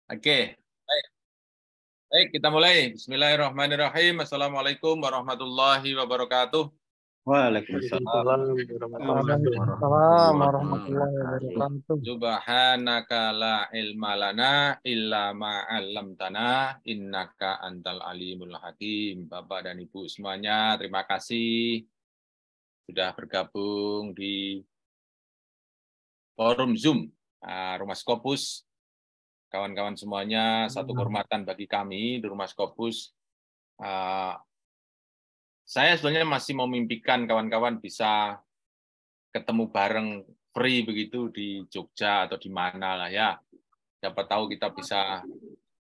Oke, baik. Baik, kita mulai. Bismillahirrahmanirrahim. Assalamualaikum warahmatullahi wabarakatuh. Waalaikumsalam Waalaikumsalam warahmatullahi wabarakatuh. Subhanaka la ilma lana illa ma 'allamtana innaka antal alimul hakim. Bapak dan Ibu semuanya, terima kasih sudah bergabung di forum Zoom Rumah Scopus. Kawan-kawan semuanya, satu kehormatan bagi kami di Rumah Scopus. Saya sebenarnya masih memimpikan kawan-kawan bisa ketemu bareng free begitu di Jogja atau di mana lah ya. Siapa tahu kita bisa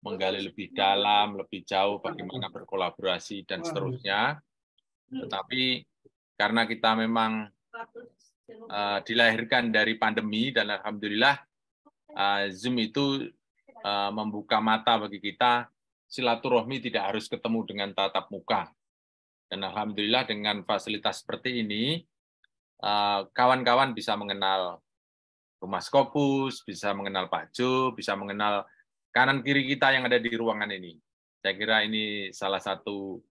menggali lebih dalam, lebih jauh bagaimana berkolaborasi dan seterusnya. Tetapi karena kita memang dilahirkan dari pandemi dan alhamdulillah Zoom itu membuka mata bagi kita, silaturahmi tidak harus ketemu dengan tatap muka. Dan alhamdulillah dengan fasilitas seperti ini, kawan-kawan bisa mengenal Rumah Scopus, bisa mengenal Pak Jo, bisa mengenal kanan kiri kita yang ada di ruangan ini. Saya kira ini salah satu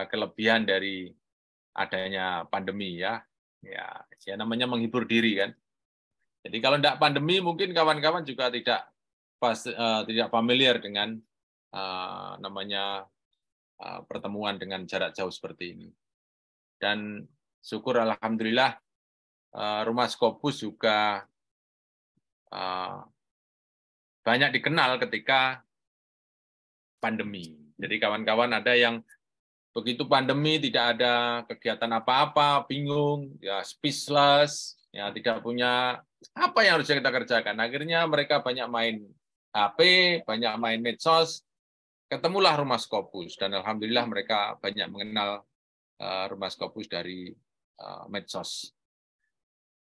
kelebihan dari adanya pandemi ya. Ya namanya menghibur diri kan. Jadi kalau tidak pandemi mungkin kawan-kawan juga tidak familiar dengan namanya pertemuan dengan jarak jauh seperti ini. Dan syukur alhamdulillah Rumah Scopus juga banyak dikenal ketika pandemi. Jadi kawan-kawan ada yang begitu pandemi tidak ada kegiatan apa-apa, bingung, ya speechless, ya tidak punya apa yang harus kita kerjakan. Akhirnya mereka banyak main HP, banyak main medsos, ketemulah Rumah Scopus dan alhamdulillah mereka banyak mengenal Rumah Scopus dari medsos.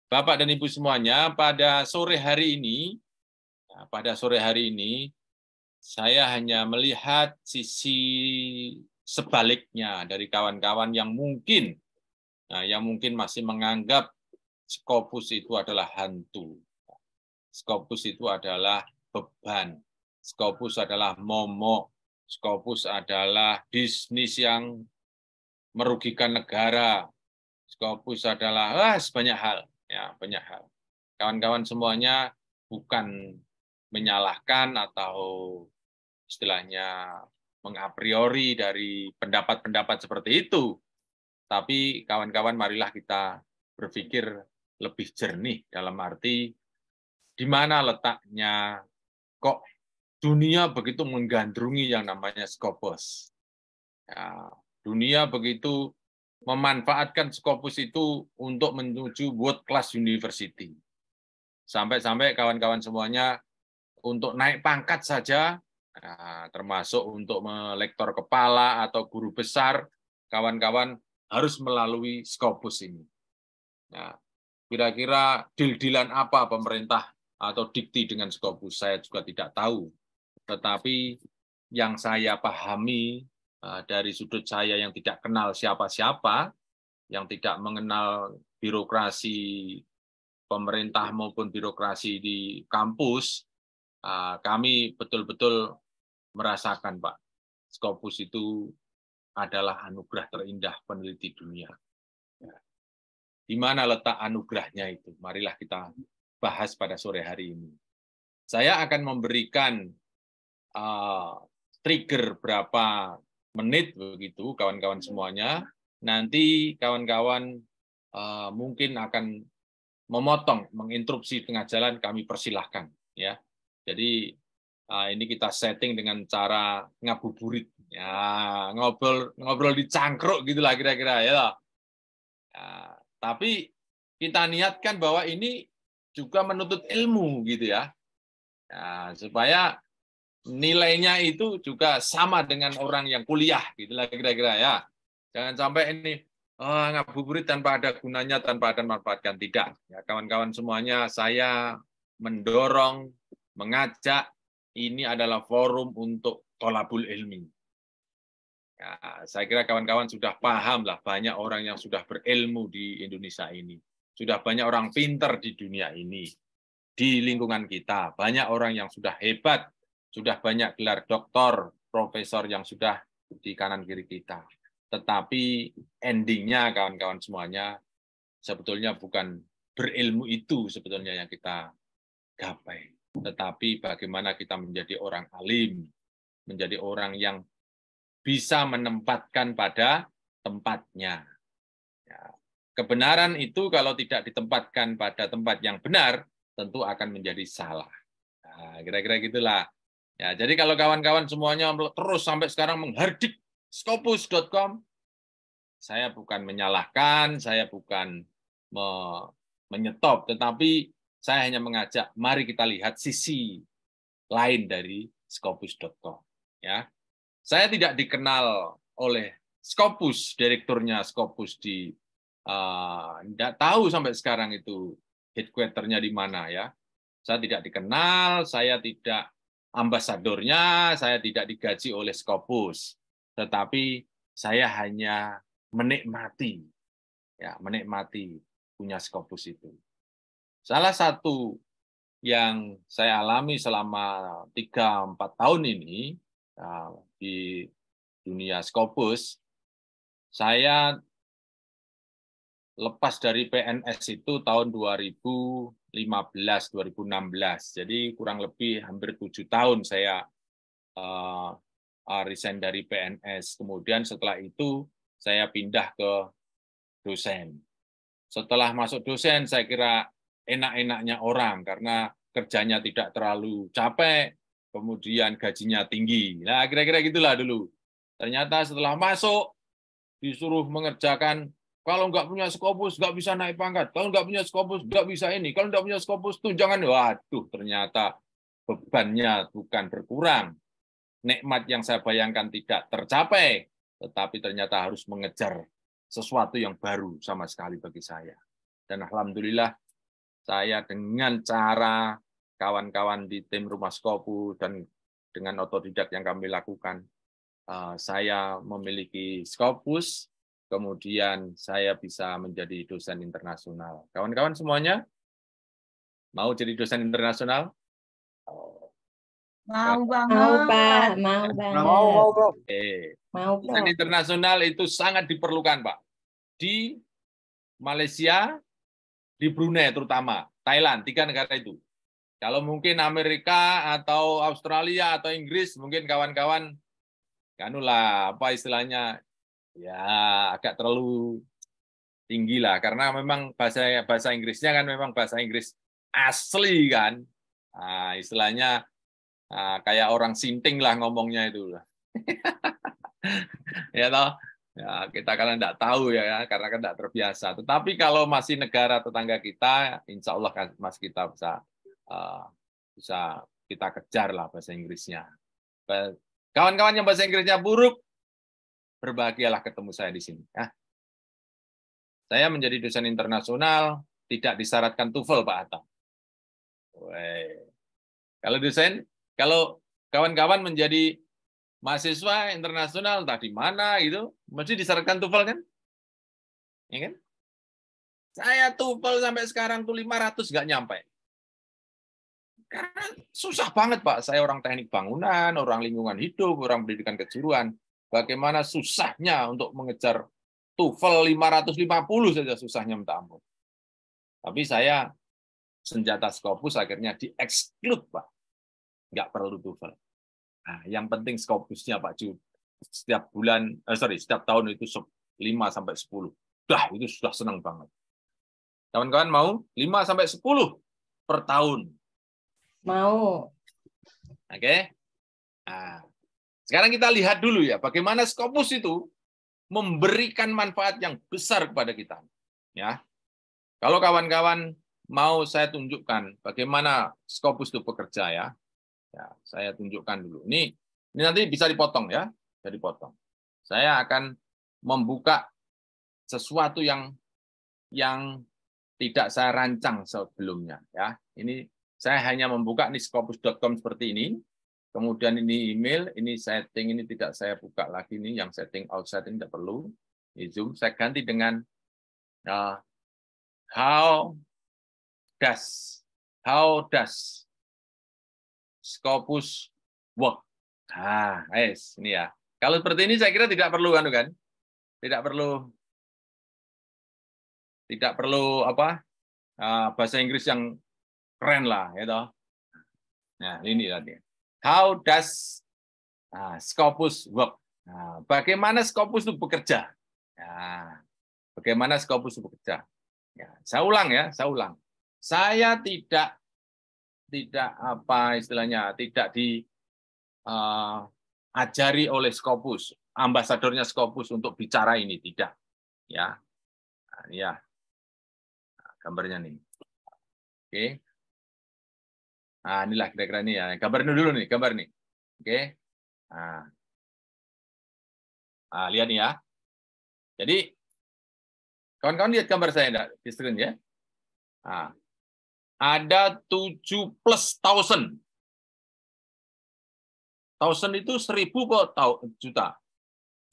Bapak dan Ibu semuanya, pada sore hari ini saya hanya melihat sisi sebaliknya dari kawan-kawan yang mungkin masih menganggap Scopus itu adalah hantu. Scopus itu adalah beban. Scopus adalah momok. Scopus adalah bisnis yang merugikan negara. Scopus adalah banyak hal. Ya, banyak hal. Kawan-kawan semuanya bukan menyalahkan atau istilahnya mengapriori dari pendapat-pendapat seperti itu. Tapi kawan-kawan marilah kita berpikir lebih jernih dalam arti di mana letaknya kok dunia begitu menggandrungi yang namanya Scopus. Ya, dunia begitu memanfaatkan Scopus itu untuk menuju world class university. Sampai-sampai kawan-kawan semuanya untuk naik pangkat saja, termasuk untuk melektor kepala atau guru besar, kawan-kawan harus melalui Scopus ini. Nah, kira-kira deal-dealan apa pemerintah atau dikti dengan Scopus, saya juga tidak tahu. Tetapi yang saya pahami dari sudut saya yang tidak kenal siapa-siapa, yang tidak mengenal birokrasi pemerintah maupun birokrasi di kampus, kami betul-betul merasakan, Pak, Scopus itu adalah anugerah terindah peneliti dunia. Di mana letak anugerahnya itu? Marilah kita bahas pada sore hari ini. Saya akan memberikan trigger berapa menit begitu, kawan-kawan semuanya. Nanti kawan-kawan mungkin akan memotong, menginterupsi tengah jalan, kami persilahkan. Ya, jadi ini kita setting dengan cara ngabuburit, ya ngobrol di cangkruk gitulah kira-kira ya. Tapi kita niatkan bahwa ini juga menuntut ilmu gitu ya. Supaya nilainya itu juga sama dengan orang yang kuliah gitulah kira-kira ya. Jangan sampai ini ngabuburit tanpa ada gunanya, tanpa ada manfaatkan, tidak. Ya, kawan-kawan semuanya, saya mendorong, mengajak, ini adalah forum untuk tholabul ilmi. Ya, saya kira kawan-kawan sudah paham lah, banyak orang yang sudah berilmu di Indonesia ini. Sudah banyak orang pintar di dunia ini, di lingkungan kita. Banyak orang yang sudah hebat sudah banyak gelar doktor, profesor yang sudah di kanan kiri kita. Tetapi endingnya kawan-kawan semuanya sebetulnya bukan berilmu itu sebetulnya yang kita gapai. Tetapi bagaimana kita menjadi orang alim, menjadi orang yang bisa menempatkan pada tempatnya. Ya. Kebenaran itu kalau tidak ditempatkan pada tempat yang benar, tentu akan menjadi salah. Nah, kira-kira gitulah. Ya, jadi kalau kawan-kawan semuanya terus sampai sekarang menghardik Scopus.com, saya bukan menyalahkan, saya bukan menyetop, tetapi saya hanya mengajak, mari kita lihat sisi lain dari Scopus.com. Ya, saya tidak dikenal oleh Scopus, direkturnya Scopus tidak tahu sampai sekarang itu headquarter-nya di mana ya. Saya tidak dikenal, saya tidak ambasadornya, saya tidak digaji oleh Scopus, tetapi saya hanya menikmati, ya menikmati punya Scopus itu. Salah satu yang saya alami selama 3-4 tahun ini di dunia Scopus, saya lepas dari PNS itu tahun 2015-2016. Jadi kurang lebih hampir 7 tahun saya resign dari PNS. Kemudian setelah itu saya pindah ke dosen. Setelah masuk dosen, saya kira enak-enaknya orang karena kerjanya tidak terlalu capek, kemudian gajinya tinggi. Nah, kira-kira gitulah dulu. Ternyata setelah masuk, disuruh mengerjakan, kalau nggak punya Scopus, nggak bisa naik pangkat. Kalau nggak punya Scopus, nggak bisa ini. Kalau nggak punya Scopus, tunjangan. Waduh, ternyata bebannya bukan berkurang. Nikmat yang saya bayangkan tidak tercapai, tetapi ternyata harus mengejar sesuatu yang baru sama sekali bagi saya. Dan alhamdulillah, saya dengan cara kawan-kawan di tim Rumah Scopus dan dengan otodidak yang kami lakukan, saya memiliki Scopus, kemudian saya bisa menjadi dosen internasional. Kawan-kawan semuanya mau jadi dosen internasional? Mau banget. Mau, Pak. Mau banget. Mau, Bro. Mau, Dosen Bro. internasional itu sangat diperlukan, Pak. Di Malaysia, di Brunei terutama, Thailand, 3 negara itu. Kalau mungkin Amerika atau Australia atau Inggris, mungkin kawan-kawan apa istilahnya, ya agak terlalu tinggi lah, karena memang bahasa Inggrisnya kan memang bahasa Inggris asli kan. Nah, istilahnya kayak orang sinting lah ngomongnya itu. Ya toh, ya kita kan tidak tahu ya, karena kan tidak terbiasa. Tetapi kalau masih negara tetangga kita, insya Allah kan mas kita bisa kita kejar lah bahasa Inggrisnya. Kawan-kawan yang bahasa Inggrisnya buruk, berbahagialah ketemu saya di sini. Ya. Saya menjadi dosen internasional, tidak disyaratkan TOEFL, Pak Atta. Kalau dosen, kalau kawan-kawan menjadi mahasiswa internasional, entah di mana gitu, mesti disyaratkan TOEFL kan? Ya kan? Saya TOEFL sampai sekarang tuh 500 nggak nyampe. Karena susah banget, Pak. Saya orang teknik bangunan, orang lingkungan hidup, orang pendidikan kejuruan. Bagaimana susahnya untuk mengejar TOEFL 550 saja susahnya minta ampun. Tapi saya senjata Scopus akhirnya di-exclude, Pak. Nggak perlu TOEFL. Nah, yang penting Scopusnya, Pak Ju. Setiap setiap tahun itu 5 sampai 10. Dah, itu sudah senang banget. Kawan-kawan mau 5 sampai 10 per tahun? Mau. Oke. Nah, sekarang kita lihat dulu ya, bagaimana Scopus itu memberikan manfaat yang besar kepada kita. Ya, kalau kawan-kawan mau saya tunjukkan bagaimana Scopus itu bekerja ya. Ya, saya tunjukkan dulu. Ini nanti bisa dipotong ya, bisa dipotong. Saya akan membuka sesuatu yang tidak saya rancang sebelumnya ya. Ini saya hanya membuka nih Scopus.com seperti ini. Kemudian ini email, ini setting, ini tidak saya buka lagi nih, yang setting outside ini tidak perlu. Ini Zoom, saya ganti dengan how does Scopus work. Nah, ini ya. Kalau seperti ini saya kira tidak perlu kan? Tidak perlu apa? Bahasa Inggris yang keren lah, gitu. Nah, ini tadi. How does Scopus work? Nah, bagaimana Scopus itu bekerja? Nah, bagaimana Scopus itu bekerja? Ya, saya ulang. Saya tidak apa istilahnya, tidak diajari oleh Scopus, ambasadornya Scopus untuk bicara ini, tidak. Ya, nah, ini ya gambarnya nih. Oke. Nah, inilah kira-kira ini ya. Gambar ini dulu nih, gambar nih. Oke. Nah, lihat nih ya. Jadi kawan-kawan lihat gambar saya enggak di screen ya. Nah, ada 7 plus 1000. 1000 itu 1000 kok juta.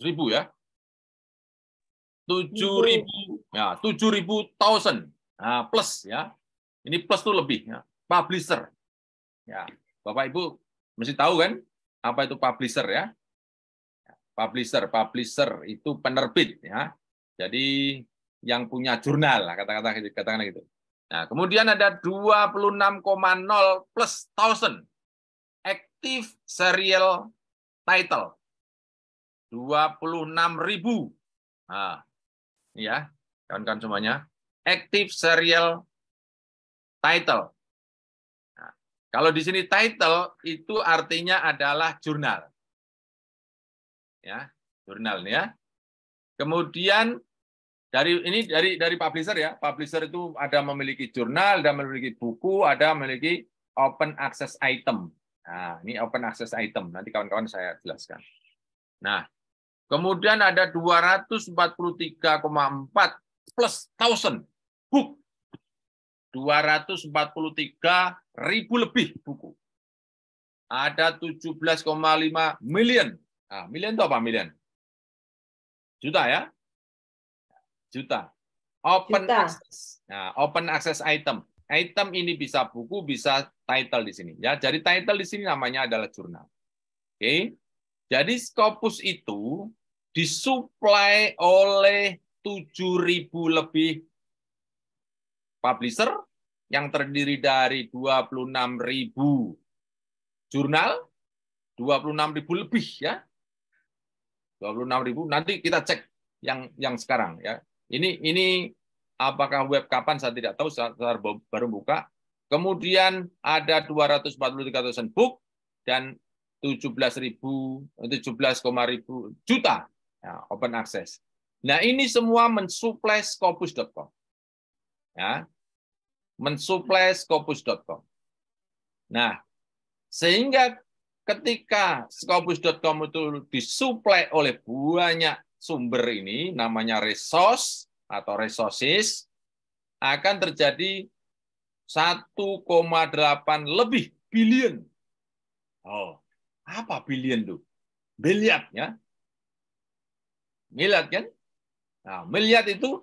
1000 ya. 7.000 ya, 7.000 1000. Nah, plus ya. Ini plus tuh lebih ya. Publisher. Ya, Bapak Ibu mesti tahu kan apa itu publisher ya? Publisher itu penerbit ya. Jadi yang punya jurnal lah katakanlah gitu. Nah, kemudian ada 26,0 plus 1000 active serial title. 26.000. Nah, ini ya, kawan-kawan semuanya. Active serial title. Nah, kalau di sini title itu artinya adalah jurnal. Ya, jurnal ya. Kemudian dari publisher ya. Publisher itu ada memiliki jurnal, ada memiliki buku, ada memiliki open access item. Nah, ini open access item. Nanti kawan-kawan saya jelaskan. Nah, kemudian ada 243,4 plus 1000 book. 243.000 lebih buku. Ada 17,5 million. Nah, million itu apa million? Juta ya? Juta. Open access. Nah, open access item. Item ini bisa buku, bisa title di sini. Ya, jadi title di sini namanya adalah jurnal. Oke. Jadi Scopus itu disuplai oleh 7.000 lebih publisher yang terdiri dari 26.000 jurnal, 26.000 lebih ya. 26.000. Nanti kita cek yang sekarang ya. Ini apakah web kapan saya tidak tahu, saya baru buka. Kemudian ada 243.000 book dan 17,000 juta ya, open access. Nah, ini semua mensuplai Scopus.com. Ya. Mensuplai Scopus.com. Nah, sehingga ketika Scopus.com itu disuplai oleh banyak sumber ini, namanya resource atau resources, akan terjadi 1,8 lebih billion. Oh, apa billion itu? Miliar ya. Miliar kan? Nah, miliar itu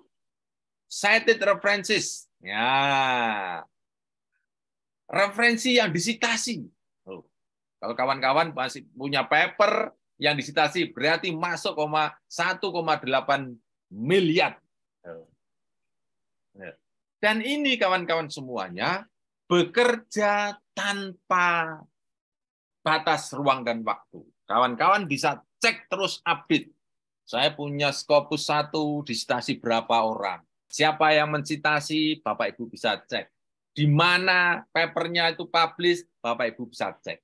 cited references. Ya. Referensi yang disitasi. Oh. Kalau kawan-kawan masih punya paper yang disitasi berarti masuk 1,8 miliar. Dan ini kawan-kawan semuanya bekerja tanpa batas ruang dan waktu. Kawan-kawan bisa cek terus update. Saya punya Scopus 1 disitasi berapa orang. Siapa yang mensitasi, Bapak Ibu bisa cek. Di mana papernya itu publish, Bapak Ibu bisa cek.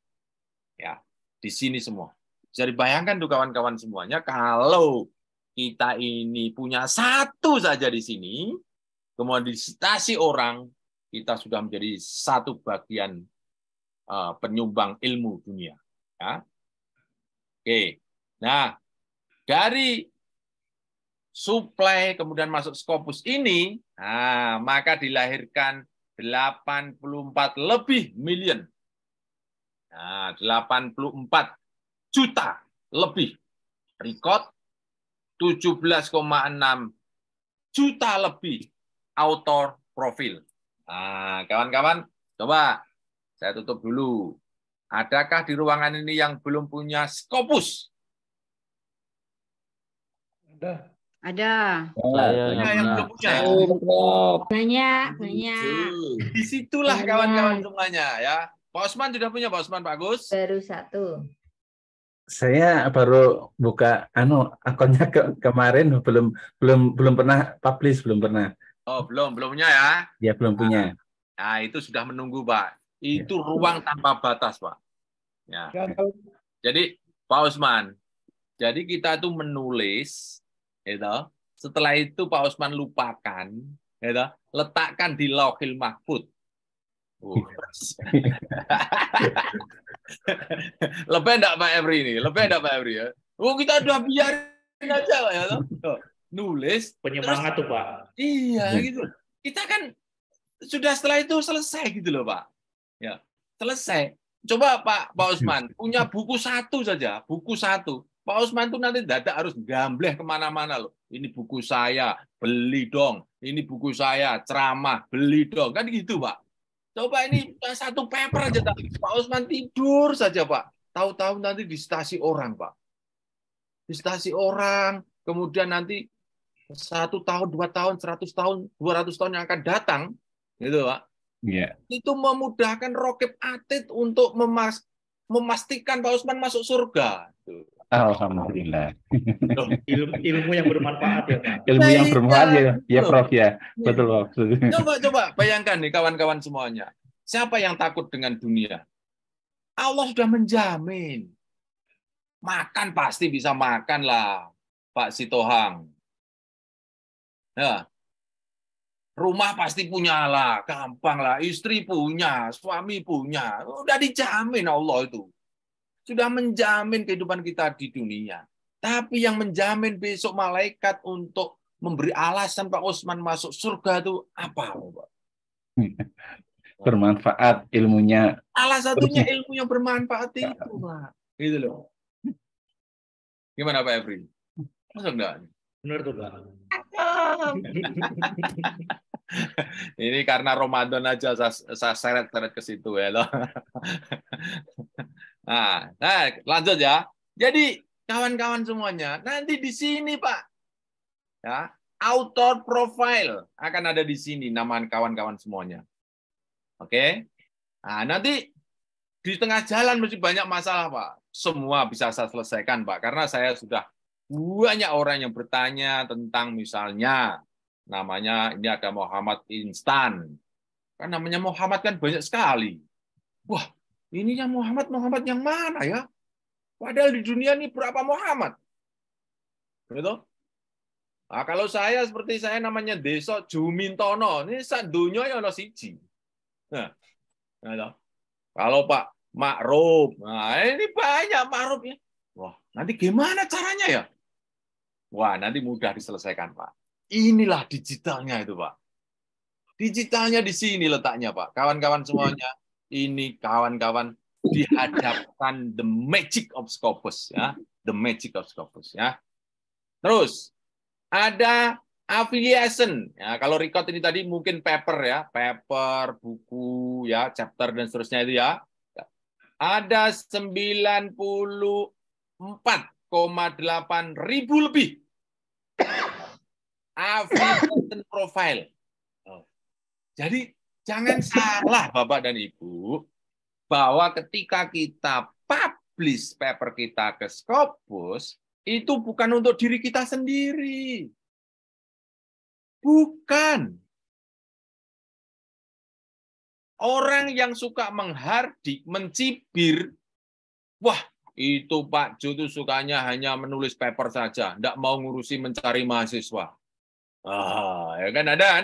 Ya, di sini semua. Bisa dibayangkan tuh kawan-kawan semuanya, kalau kita ini punya satu saja di sini, kemudian disitasi orang, kita sudah menjadi satu bagian penyumbang ilmu dunia. Ya. Oke, nah dari supply kemudian masuk Scopus ini, nah, maka dilahirkan 84 lebih million. Nah, 84 juta lebih record, 17,6 juta lebih author profil. Nah, kawan-kawan, coba saya tutup dulu. Adakah di ruangan ini yang belum punya Scopus? Ada. Saya Yang belum punya. Banyak. Disitulah Banyak. kawan-kawan semuanya ya. Pak Osman sudah punya, Pak Osman, Pak Agus? Baru 1. saya baru buka akunnya kemarin belum pernah publish, belum pernah. Oh, belum punya ya. Ya, belum punya. Nah, itu sudah menunggu, Pak. Itu ruang tanpa batas, Pak. Ya. Jadi, Pak Osman, jadi kita tuh menulis, gitu. Setelah itu Pak Osman lupakan, gitu. Letakkan di Lauhil Mahfuz. Lebih enggak Pak Evri ini? Lebih enggak Pak Evri ya? Kita udah biarin aja Pak ya. Nulis penyemangat tuh Pak. Iya gitu. Kita kan sudah setelah itu selesai gitu loh Pak. Ya, selesai. Coba Pak Osman punya buku 1 saja, buku 1. Pak Osman tuh nanti dadak harus gambleh kemana-mana loh. Ini buku saya, beli dong. Ini buku saya, ceramah, beli dong. Kan gitu Pak. Coba ini 1 paper aja Pak Osman tidur saja Pak. Tahu-tahu nanti di stasi orang Pak. Di stasi orang, kemudian nanti 1 tahun, 2 tahun, 100 tahun, 200 tahun yang akan datang, gitu Pak. Yeah. Itu memudahkan Rokib Atid untuk memastikan Pak Osman masuk surga. Alhamdulillah. Ilmu yang bermanfaat ya Pak. Ilmu yang bermanfaat ya Prof ya. Betul Prof. Coba bayangkan nih kawan-kawan semuanya. Siapa yang takut dengan dunia? Allah sudah menjamin. Makan pasti bisa makan lah, Pak Sitohang. Ya. Rumah pasti punya lah, gampang lah. Istri punya, suami punya. Udah dijamin Allah itu. Sudah menjamin kehidupan kita di dunia. Tapi yang menjamin besok malaikat untuk memberi alasan Pak Osman masuk surga itu apa, Pak? Bermanfaat ilmunya. Salah satunya ilmu yang bermanfaat itu, Pak. Gitu loh. Gimana Pak Evri? Masuk enggak? Benar tuh Pak. Ini karena Ramadan aja saya seret-seret ke situ ya loh. Nah, lanjut ya. Jadi kawan-kawan semuanya, nanti di sini Pak, ya, author profile akan ada di sini nama kawan-kawan semuanya. Oke? Nah, nanti di tengah jalan mesti banyak masalah Pak. Semua bisa saya selesaikan Pak, karena saya sudah banyak orang yang bertanya tentang misalnya namanya ini ada Muhammad Instan. Kan namanya Muhammad kan banyak sekali. Wah, ini yang Muhammad yang mana ya? Padahal di dunia ini berapa Muhammad? Gitu? Nah, kalau saya seperti saya namanya Deso Jumintono, ini sak dunia ya ono siji. Nah, gitu. Kalau Pak Ma'ruf, nah ini banyak Ma'ruf ya. Wah, nanti gimana caranya ya? Wah, nanti mudah diselesaikan, Pak. Inilah digitalnya itu, Pak. Digitalnya di sini letaknya, Pak. Kawan-kawan semuanya, ini kawan-kawan dihadapkan the magic of Scopus, ya. The magic of Scopus, ya. Terus ada affiliation. Ya, kalau record ini tadi mungkin paper ya, paper, buku, ya, chapter dan seterusnya itu ya. Ada 94,8 ribu lebih affiliation profile. Jadi jangan salah Bapak dan Ibu bahwa ketika kita publish paper kita ke Scopus itu bukan untuk diri kita sendiri. Bukan. Orang yang suka menghardik, mencibir, wah itu Pak Jo itu sukanya hanya menulis paper saja, tidak mau ngurusi mencari mahasiswa. Ya kan ada.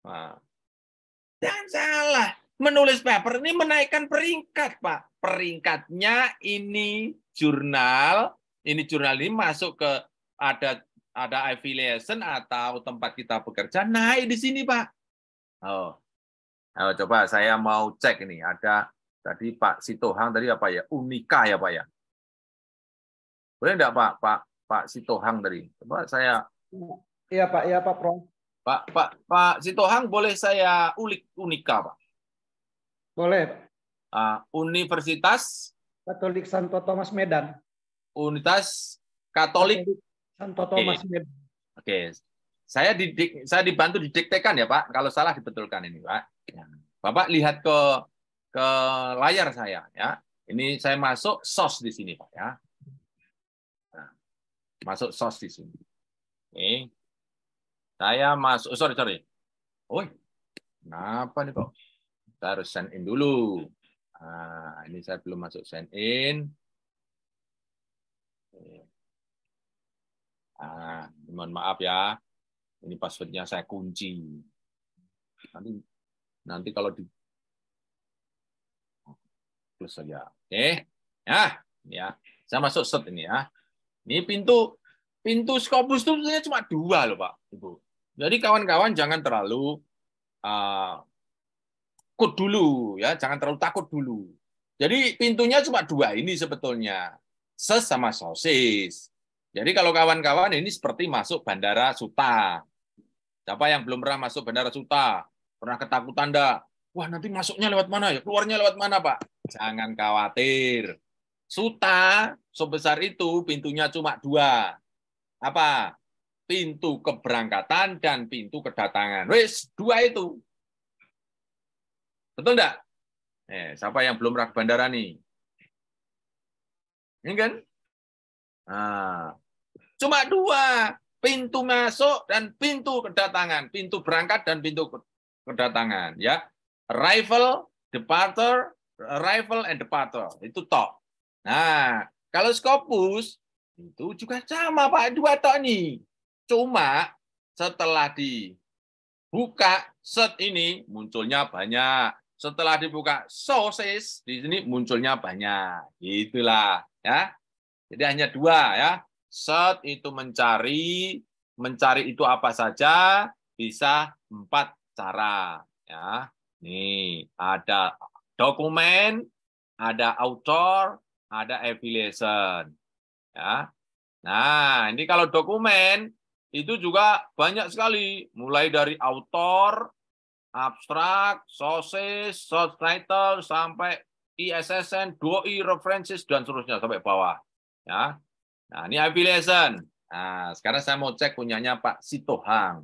Nah, jangan salah, menulis paper ini menaikkan peringkat Pak. Peringkatnya ini jurnal ini masuk ke ada affiliation atau tempat kita bekerja naik di sini Pak. Coba saya mau cek ini ada tadi Pak Sitohang tadi apa ya? Unika ya Pak ya? Boleh enggak Pak Sitohang tadi? Coba saya. Iya Pak Prof. Pak Sitohang boleh saya ulik Unika Pak? Boleh. Universitas Katolik Santo Thomas Medan. Universitas Katolik. Santo Thomas Medan. Oke. Saya dibantu didiktekan ya, Pak. Kalau salah dibetulkan ini, Pak. Ya. Bapak lihat ke layar saya ya. Ini saya masuk sos di sini, Pak ya. Nah, masuk sos di sini. Oke. Saya masuk, sorry. Oh, kenapa nih kok? Kita harus sign in dulu. Nah, ini saya belum masuk sign in. Mohon maaf ya. Ini passwordnya saya kunci. Nanti kalau di plus saja. Oke. Ya. Saya masuk set ini ya. Ini pintu Scopus itu sebenarnya cuma 2 loh, Pak, Ibu. Jadi kawan-kawan jangan terlalu takut dulu ya, jangan terlalu takut dulu. Jadi pintunya cuma 2 ini sebetulnya. Ses sama sosis. Jadi kalau kawan-kawan ini seperti masuk Bandara Suta. Siapa yang belum pernah masuk Bandara Suta? Pernah ketakutan enggak? Wah, nanti masuknya lewat mana ya? Keluarnya lewat mana, Pak? Jangan khawatir. Suta sebesar itu pintunya cuma 2. Apa? Pintu keberangkatan dan pintu kedatangan. Wis, 2 itu. Betul enggak? Siapa yang belum pernah ke bandara nih? Ini kan? Nah, cuma 2. Pintu masuk dan pintu kedatangan. Pintu berangkat dan pintu kedatangan. Ya, arrival, and departure. Itu tok. Nah, kalau Scopus, itu juga sama, Pak. 2 tok nih. Cuma setelah dibuka set ini, munculnya banyak. Setelah dibuka sosis, di sini munculnya banyak. Itulah. Ya. Jadi hanya 2 ya. Set itu mencari itu apa saja, bisa 4 cara ya. Nih, ada dokumen, ada author, ada affiliation ya. Nah, ini kalau dokumen itu juga banyak sekali, mulai dari author, abstrak, sources, source title, sampai ISSN, DOI, references, dan seterusnya sampai bawah ya. Nah, ini affiliation. Nah, sekarang saya mau cek punyanya Pak Sitohang.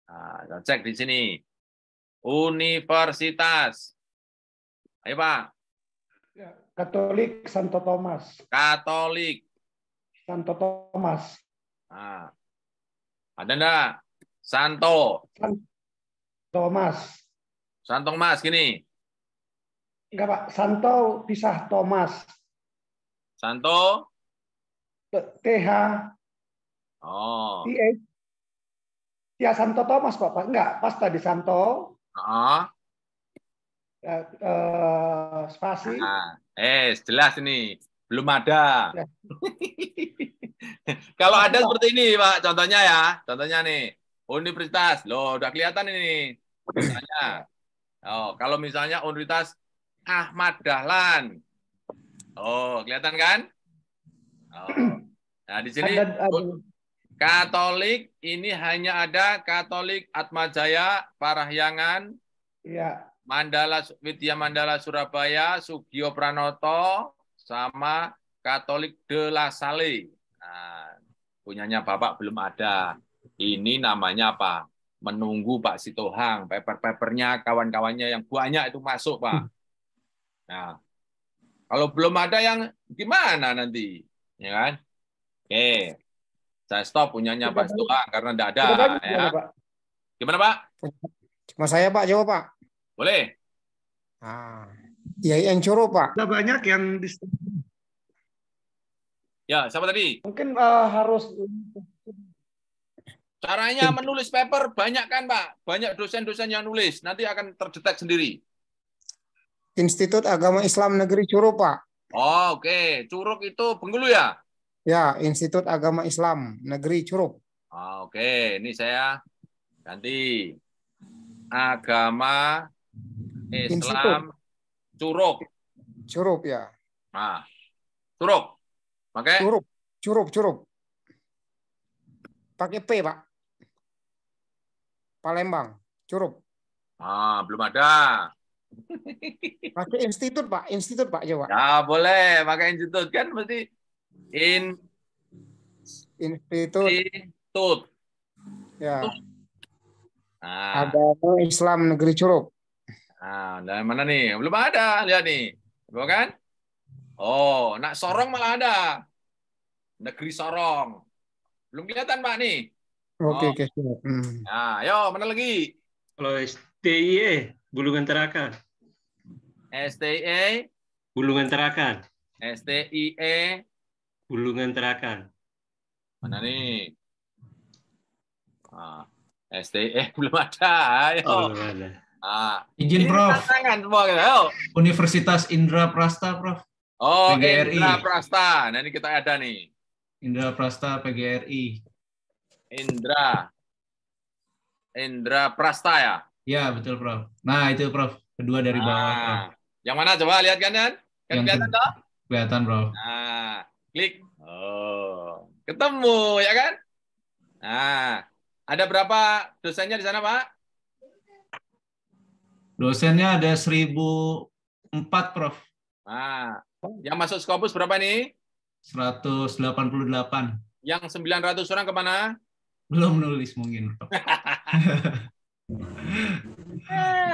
Nah, kita cek di sini. Universitas. Ayo, Pak. Ya, Katolik Santo Thomas. Katolik Santo Thomas. Nah, ada enggak? Santo. Thomas. Santo Mas, gini. Enggak, Pak. Santo pisah Thomas. Santo. TH. Oh. Ya, Santo Thomas kok, Pak. Enggak, pas tadi Santo. Spasi. Nah, jelas ini. Belum ada. Ya. Kalau ada seperti ini, Pak. Contohnya ya. Contohnya nih. Universitas. Loh, udah kelihatan ini. Misalnya. Oh, kalau misalnya Universitas Ahmad Dahlan. Oh, kelihatan kan? Oh. Nah, di sini Katolik ini hanya ada Katolik Atmajaya Parahyangan, ya. Widya Mandala Surabaya, Sugio Pranoto, sama Katolik De La Salle. Nah, punyanya Bapak belum ada. Ini namanya apa? Menunggu Pak Sitohang, paper-papernya kawan-kawannya yang banyak itu masuk, Pak. Nah, kalau belum ada yang gimana nanti? Ya kan? Oke, saya stop punyanya Pak Sitohang karena tidak ada. Ya. Pak? Gimana, Pak? Cuma saya, Pak, jawab, Pak. Boleh. Ya, yang curup, Pak. Sudah banyak yang Ya, siapa tadi? Mungkin harus caranya menulis paper banyak kan, Pak? Banyak dosen-dosen yang nulis, nanti akan terdetek sendiri. Institut Agama Islam Negeri Curug, Pak. Oh, oke. Curug itu Bengkulu ya? Ya, Institut Agama Islam Negeri Curug. Oh, oke. Ini saya ganti Agama Islam Curug. Curug ya. Nah, Curug. Pakai Curug. Pakai P, Pak. Palembang, Curug. Belum ada. Pakai institut Pak, coba. Ya boleh, pakai institut kan mesti Institut institut. ya Nah, Agama Islam Negeri Curug. nah, dari mana nih? Belum ada, lihat nih. Belum kan? Oh, nak Sorong malah ada. Negeri Sorong. Belum kelihatan, Pak, nih. Oke, Oh. oke. Siap. Nah, ayo, mana lagi? Kalau STIE, Bulungan Tarakan. STE, Bulungan Tarakan. STIE, Bulungan Tarakan. mana nih? Nah, STE belum ada. Ayo. Oh, belum ada. Nah, Izin ini Prof. tantangan semua kita. Ayo. Universitas Indra Prasta, Prof. Oh, PGRI. Indra Prasta. Nah, ini kita ada nih. Indra Prasta PGRI. Indra Prasta ya? Ya, betul, Prof. Nah, itu, Prof. Kedua dari bawah, Prof. Nah, yang mana coba lihat kan? Kan Yang kelihatan toh? kelihatan, Prof. Nah, klik. Oh, ketemu ya kan? Nah, ada berapa dosennya di sana, Pak? Dosennya ada 1004, Prof. Nah, yang masuk Scopus berapa nih? 188. Yang 900 orang kemana? Belum nulis mungkin, Prof.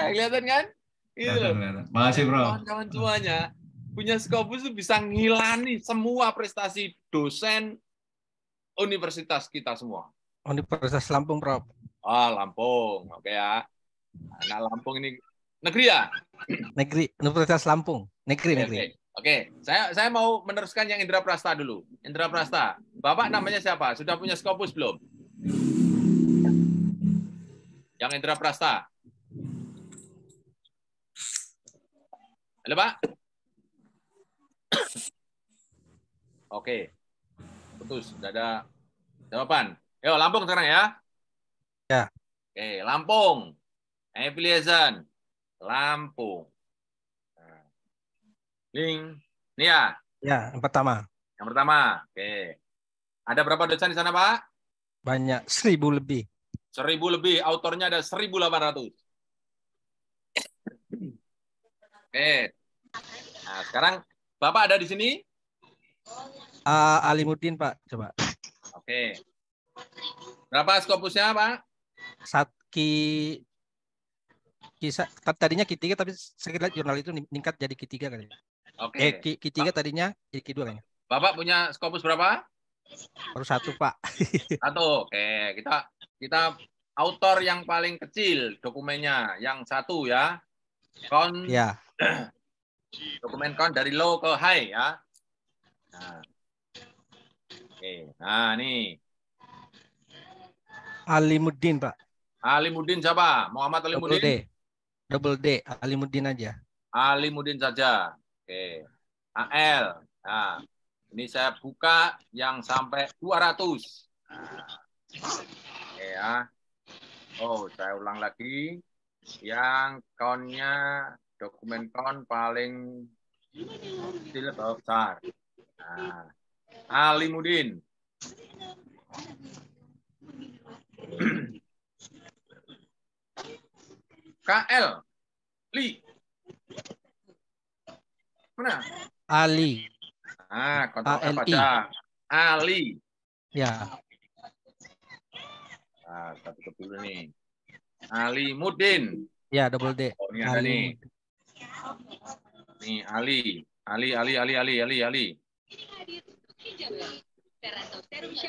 Kelihatan kan? Gitu. Kelihatan. Makasih, Prof. Kawan-kawan semuanya punya Scopus itu bisa ngilani semua prestasi dosen universitas kita semua. Universitas Lampung, Prof. Ah, Lampung. Oke ya. Anak Lampung ini negeri ya? Negeri, Universitas Lampung. Negeri. Oke. Saya mau meneruskan yang Indra Prasta dulu. Indra Prasta. Bapak namanya siapa? Sudah punya Scopus belum? Yang Indra Prasta. Halo, Pak? Oke. Putus, sudah ada jawaban. Yo, Lampung sekarang ya. Ya. Oke, Lampung. Affiliation. Lampung. Link. Ini ya. Ya, yang pertama. Yang pertama. Oke. Ada berapa dosen di sana, Pak? Banyak, 1000 lebih. 1000 lebih. Autornya ada 1800. Oke. Nah, sekarang Bapak ada di sini? Alimuddin, Pak. Coba. Oke. Berapa Scopusnya, Pak? Tadinya Q3, tapi saya kira jurnal itu meningkat jadi Q3 kali. Oke. Q3 tadinya jadi Q2 kayaknya. Bapak punya Scopus berapa? Baru 1, Pak. 1. Oke, kita autor yang paling kecil dokumennya, yang 1 ya. Ya. Dokumen count dari low ke high ya. Nah. Oke, nah nih. Alimuddin, Pak. Alimuddin siapa? Muhammad Alimuddin? Double D. Alimuddin aja. Alimuddin saja. Oke. AL. Nah, ini saya buka yang sampai 200. Nah. Oke ya. Oh, saya ulang lagi. Yang count-nya dokumen count paling kecil atau besar. Nah, Alimuddin. KL. Li. Mana? Ali. Ah, kontrol F ALI. aja. Ali. Ya. Nah, kita tutup dulu nih. Alimuddin. Ya, double D. Oh, ini ada nih. Nih, Ali. Ali.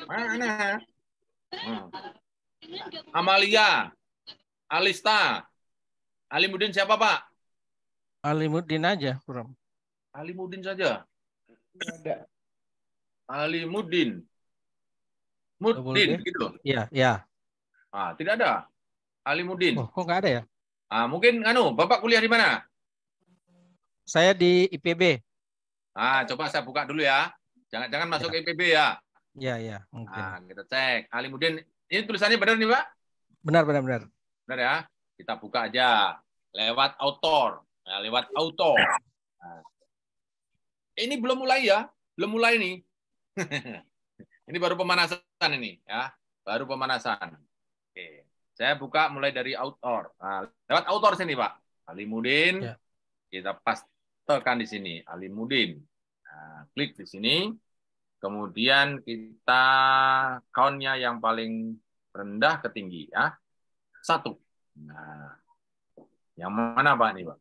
Mana? Amalia. Alista. Alimuddin siapa, Pak? Alimuddin aja, Bro. Alimuddin saja. Ada. Alimuddin. Double Muddin, D. gitu. Iya, ya. Ah, tidak ada. Alimuddin. Oh, kok nggak ada ya? Ah, mungkin Bapak kuliah di mana? Saya di IPB. Ah, coba saya buka dulu ya. Jangan masuk IPB ya. Iya, mungkin. Nah, kita cek. Alimuddin. Ini tulisannya benar nih, Pak? Benar. Benar ya? Kita buka aja. Lewat autor. Nah, lewat autor. Nah. Ini belum mulai ya. Belum mulai nih. Ini baru pemanasan ini ya. Baru pemanasan. Oke. Saya buka mulai dari autor. Nah, lewat autor sini, Pak. Alimuddin, Ya. kita pastekan di sini, Alimuddin. Nah, klik di sini, kemudian kita count-nya yang paling rendah ke tinggi, ya. 1. Nah, yang mana Pak nih, Pak?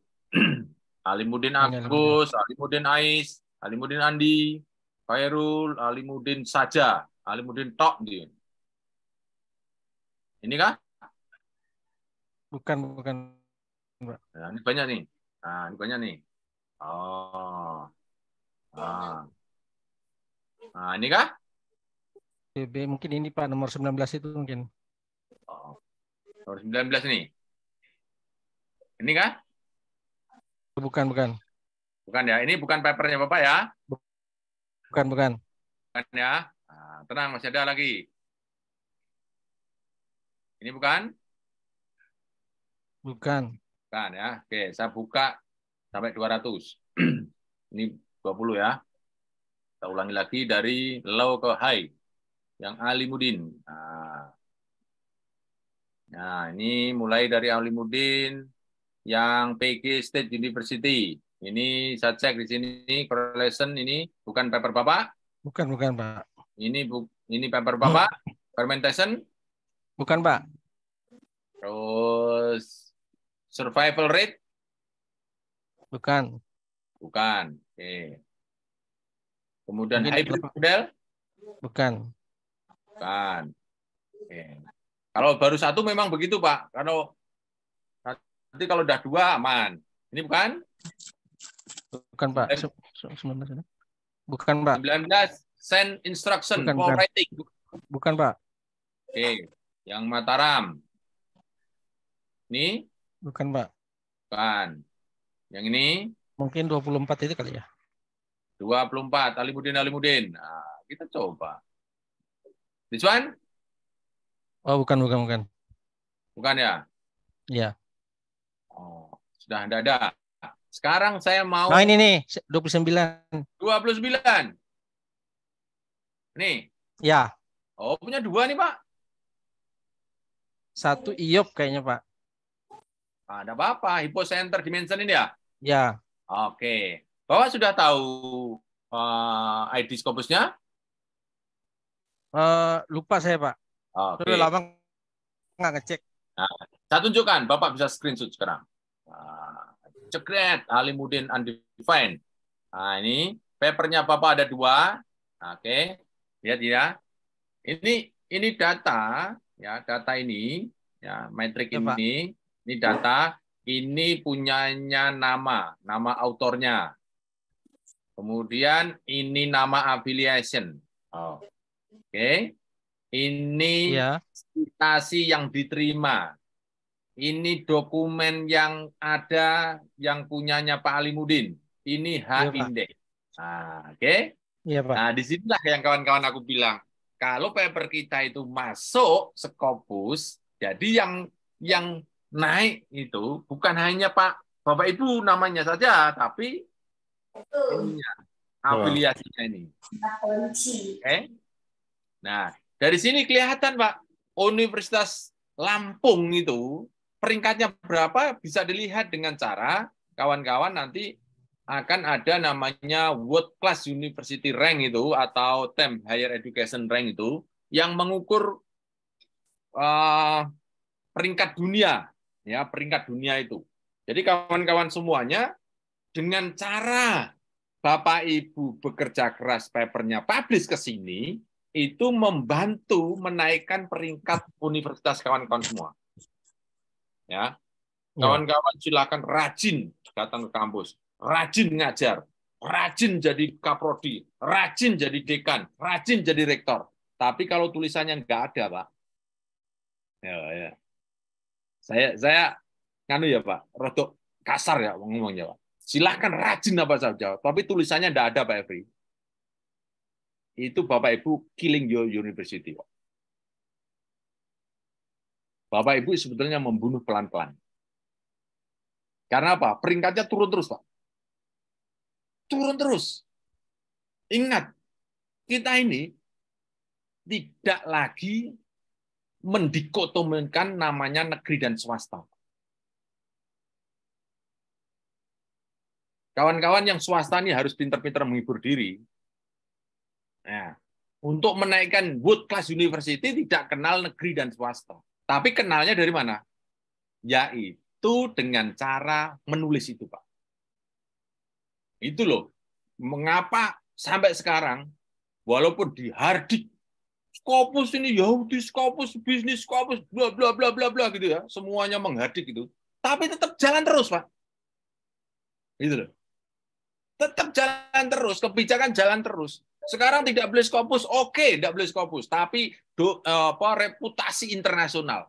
Alimuddin Agus, Alimuddin Ais, Alimuddin Andi, Khairul, Alimuddin saja, Alimuddin tok dia. Ini kah? Bukan. Nah, ini banyak nih. Nah, ini banyak nih. Oh. Nah, ini kah? PB mungkin ini Pak nomor 19 itu mungkin. Oh. Nomor 19 nih. Ini kah? Bukan. Bukan ya. Ini bukan papernya Bapak ya? Bukan. Bukan ya. Nah, tenang, masih ada lagi. Ini bukan? Bukan. Bukan ya. Oke, saya buka sampai 200. Ini 20 ya. Kita ulangi lagi dari low ke high. Yang Alimuddin. Nah, ini mulai dari Alimuddin yang PG State University. Ini saya cek di sini correlation ini bukan paper Bapak? Bukan Pak. Ini paper Bapak? Fermentation? Bukan Pak. Terus survival rate? Bukan. Oke. Kemudian Mungkin hybrid model? Bukan. Oke. Kalau baru 1 memang begitu Pak. Nanti kalau udah 2 aman. Ini bukan? Bukan Pak. 19. Bukan Pak. 19 send instruction for Bukan. writing. Bukan Pak. Oke. Yang Mataram. Ini? Bukan Pak. Bukan. Yang ini? Mungkin 24 itu kali ya. 24. Alimuddin. Nah, kita coba. This one? Oh, bukan. Bukan ya? Iya. Oh, sudah ada. Sekarang saya mau... Nah, ini nih, 29. 29. Nih. Ya. Oh, punya 2 nih, Pak. 1 iop kayaknya, Pak. Ada apa-apa. Hypocenter dimension ini ya? Ya. Oke. Bapak sudah tahu ID Scopusnya? Lupa saya, Pak. Oke. Sudah lama nggak ngecek. Nah, saya tunjukkan. Bapak bisa screenshot sekarang. Cekret, Alimuddin Undefined. Nah, ini papernya Bapak ada 2. Oke. Lihat ya. Ini data, ya, data ini, ya, metrik Ya, ini data, ini punyanya nama autornya. Kemudian ini nama affiliation. Oke. Ini citasi yang diterima. Ini dokumen yang ada yang punyanya Pak Alimuddin. Ini H-index. Nah, oke. Iya, Pak. Nah, disinilah yang kawan-kawan aku bilang. Kalau paper kita itu masuk Scopus, jadi yang naik itu bukan hanya Bapak Ibu namanya saja, tapi afiliasinya ini. Oke. Nah, dari sini kelihatan Pak, Universitas Lampung itu peringkatnya berapa bisa dilihat dengan cara kawan-kawan nanti akan ada namanya World Class University Rank itu atau TEM Higher Education Rank itu yang mengukur peringkat dunia, ya, peringkat dunia itu. Jadi kawan-kawan semuanya dengan cara Bapak Ibu bekerja keras papernya publish ke sini itu membantu menaikkan peringkat universitas kawan-kawan semua. Ya. Kawan-kawan silakan rajin datang ke kampus. Rajin ngajar, rajin jadi kaprodi, rajin jadi dekan, rajin jadi rektor. Tapi kalau tulisannya nggak ada, Pak. Ya. Saya nganu ya, Pak, rodok kasar ya ngomongnya, Pak. Silahkan rajin apa saja, tapi tulisannya nggak ada, Pak Efri. Itu Bapak Ibu killing your university, Pak. Bapak Ibu sebetulnya membunuh pelan-pelan. Karena apa? Peringkatnya turun terus, Pak. Turun terus. Ingat, kita ini tidak lagi mendikotomikan namanya negeri dan swasta. kawan-kawan yang swasta ini harus pintar-pintar menghibur diri. Nah, untuk menaikkan world class university tidak kenal negeri dan swasta. Tapi kenalnya dari mana? Yaitu dengan cara menulis itu, Pak. Itu loh. Mengapa sampai sekarang, walaupun dihardik, Scopus ini Yahudi, Scopus bisnis, Scopus bla bla bla bla bla gitu ya, semuanya menghardik itu, tapi tetap jalan terus, Pak. Gitu loh. Tetap jalan terus, kebijakan jalan terus. Sekarang tidak boleh Scopus, oke, tidak boleh Scopus, tapi reputasi internasional.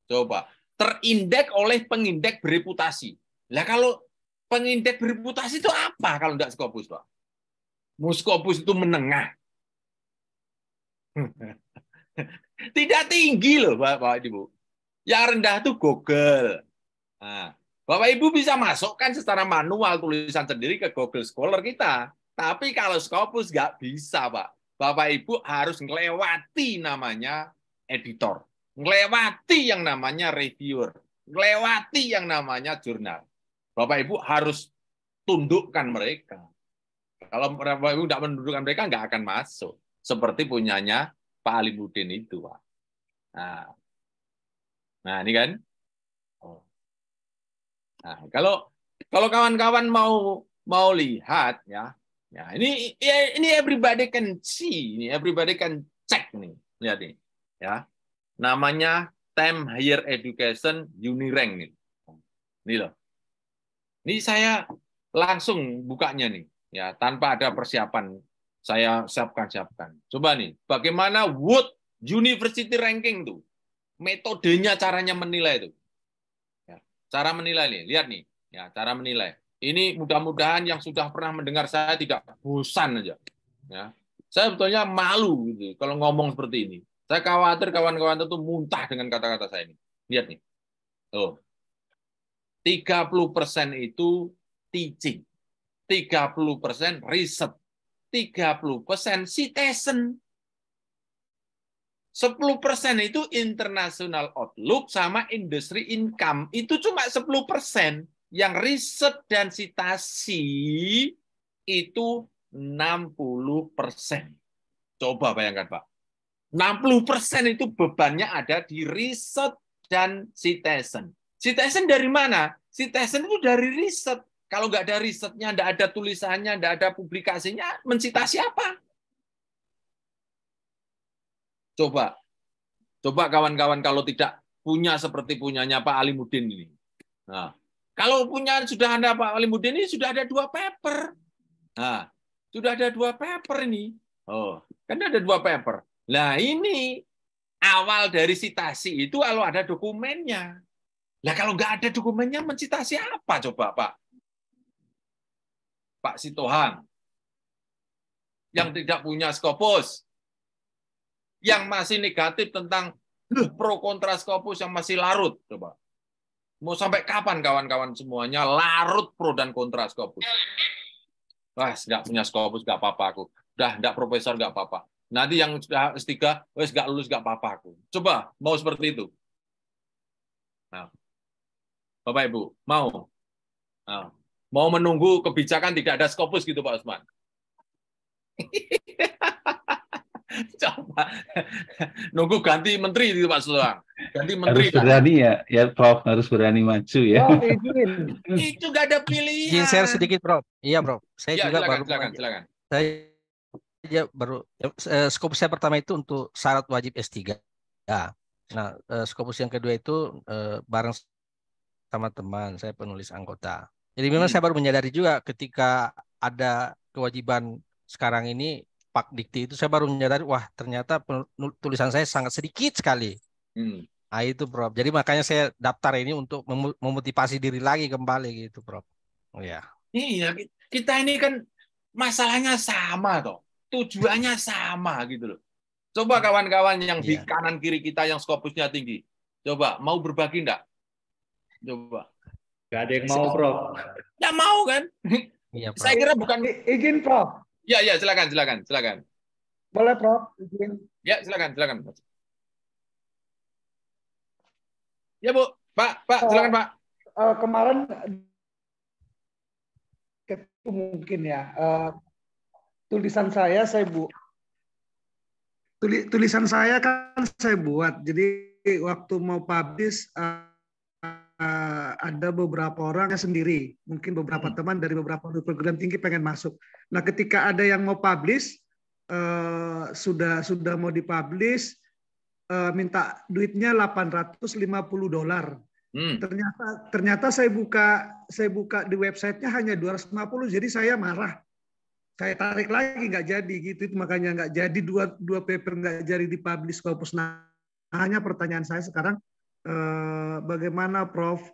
Coba, terindeks oleh pengindeks bereputasi. Lah kalau pengindeks bereputasi itu apa kalau tidak Scopus, Pak? Scopus itu menengah. Tidak tinggi loh, Bapak Ibu. Yang rendah itu Google. Nah, Bapak Ibu bisa masukkan secara manual tulisan sendiri ke Google Scholar kita. Tapi kalau Scopus nggak bisa, Pak. Bapak Ibu harus ngelewati namanya editor. Ngelewati yang namanya reviewer. Ngelewati yang namanya jurnal. Bapak Ibu harus tundukkan mereka. Kalau Bapak Ibu tidak menundukkan mereka, nggak akan masuk. Seperti punyanya Pak Alimuddin itu, Pak. Nah ini kan. Nah, kalau kawan-kawan mau lihat ya ini everybody can see, ini everybody can check nih, lihat nih, ya. Namanya Time Higher Education Unirank nih. Ini loh. Ini saya langsung bukanya nih, ya, tanpa ada persiapan. Saya siapkan. Coba nih, bagaimana World University Ranking tuh? Metodenya, caranya menilai itu. Ya, cara menilai nih, lihat nih, ya, cara menilai. Ini mudah-mudahan yang sudah pernah mendengar saya tidak bosan aja. Ya, saya sebetulnya malu gitu kalau ngomong seperti ini. Saya khawatir kawan-kawan itu muntah dengan kata-kata saya ini. Lihat nih, 30% itu teaching, 30% riset, 30% citizen, 10% itu international outlook sama industry income. Itu cuma 10%. Yang riset dan citasi itu 60%. Coba bayangkan, Pak. 60% itu bebannya ada di riset dan citizen. Citizen dari mana? Citizen itu dari riset. Kalau nggak ada risetnya, nggak ada tulisannya, nggak ada publikasinya, mencitasi apa? Coba kawan-kawan kalau tidak punya seperti punyanya Pak Alimuddin ini. Nah, kalau punya sudah ada Pak Alimuddin ini sudah ada 2 paper. Nah, sudah ada 2 paper ini. Kan ada 2 paper. Nah, ini awal dari citasi itu kalau ada dokumennya. Nah, kalau nggak ada dokumennya mencitasi apa coba, Pak? Pak Sitohang yang tidak punya Scopus, yang masih negatif tentang pro kontra Scopus yang masih larut, coba. Mau sampai kapan kawan-kawan semuanya larut pro dan kontra Scopus? Wah, nggak punya Scopus nggak apa-apa aku. Udah nggak profesor nggak apa-apa. Nanti yang sudah S3, wes nggak lulus nggak apa-apa aku. Coba mau seperti itu. Nah, Bapak Ibu mau? Nah, mau menunggu kebijakan tidak ada Scopus gitu Pak Usman? Coba nunggu ganti menteri itu Pak Sitohang. Ganti menteri. Harus berani ya Prof, harus berani maju ya. Itu nggak ada pilihan. Izin share sedikit, Prof. Iya, Prof. Saya Ya, juga silakan. Saya baru Scopus saya pertama itu untuk syarat wajib S3. Ya. Nah, Scopus yang kedua itu bareng sama teman, saya penulis anggota. Jadi memang saya baru menyadari juga ketika ada kewajiban sekarang ini Pak Dikti itu saya baru menyadari, wah ternyata tulisan saya sangat sedikit sekali. Nah itu Prof. Jadi makanya saya daftar ini untuk memotivasi diri lagi kembali gitu Prof. Oh ya. Iya, kita ini kan masalahnya sama toh. Tujuannya sama gitu loh. Coba kawan-kawan yang di kanan kiri kita yang Scopusnya tinggi. Coba mau berbagi enggak? Coba. Nggak ada yang mau, Prof. Ya mau kan? Iya, Prof. Saya kira bukan. Izin, Prof. Ya, silakan. Boleh, Prof. Izin. Ya, silakan. Ya, Bu. Pak, silakan, Pak. Kemarin itu mungkin ya. Tulisan saya tulisan saya kan saya buat. Jadi waktu mau publish ada beberapa orang yang sendiri, mungkin beberapa teman dari beberapa perguruan tinggi pengen masuk. Nah, ketika ada yang mau publish, sudah mau dipublish, minta duitnya $850. Ternyata saya buka di websitenya hanya 250, jadi saya marah. Saya tarik lagi, nggak jadi gitu, makanya nggak jadi dua paper nggak jadi dipublish Scopus. Nah, hanya pertanyaan saya sekarang, bagaimana Prof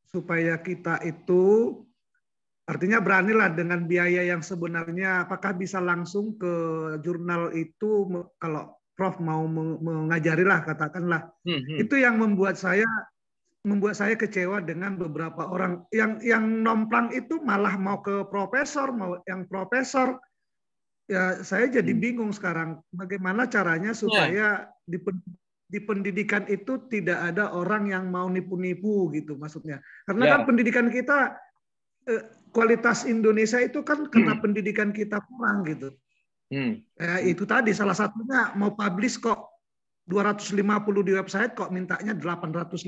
supaya kita itu artinya beranilah dengan biaya yang sebenarnya, apakah bisa langsung ke jurnal itu kalau Prof mau mengajarilah katakanlah. Itu yang membuat saya kecewa dengan beberapa orang yang nomplang itu malah mau ke profesor, mau yang profesor. Ya, saya jadi bingung sekarang bagaimana caranya supaya di pendidikan itu tidak ada orang yang mau nipu-nipu gitu maksudnya. Karena kan pendidikan kita, kualitas Indonesia itu kan karena pendidikan kita kurang gitu. Itu tadi salah satunya mau publish kok 250 di website kok mintanya $850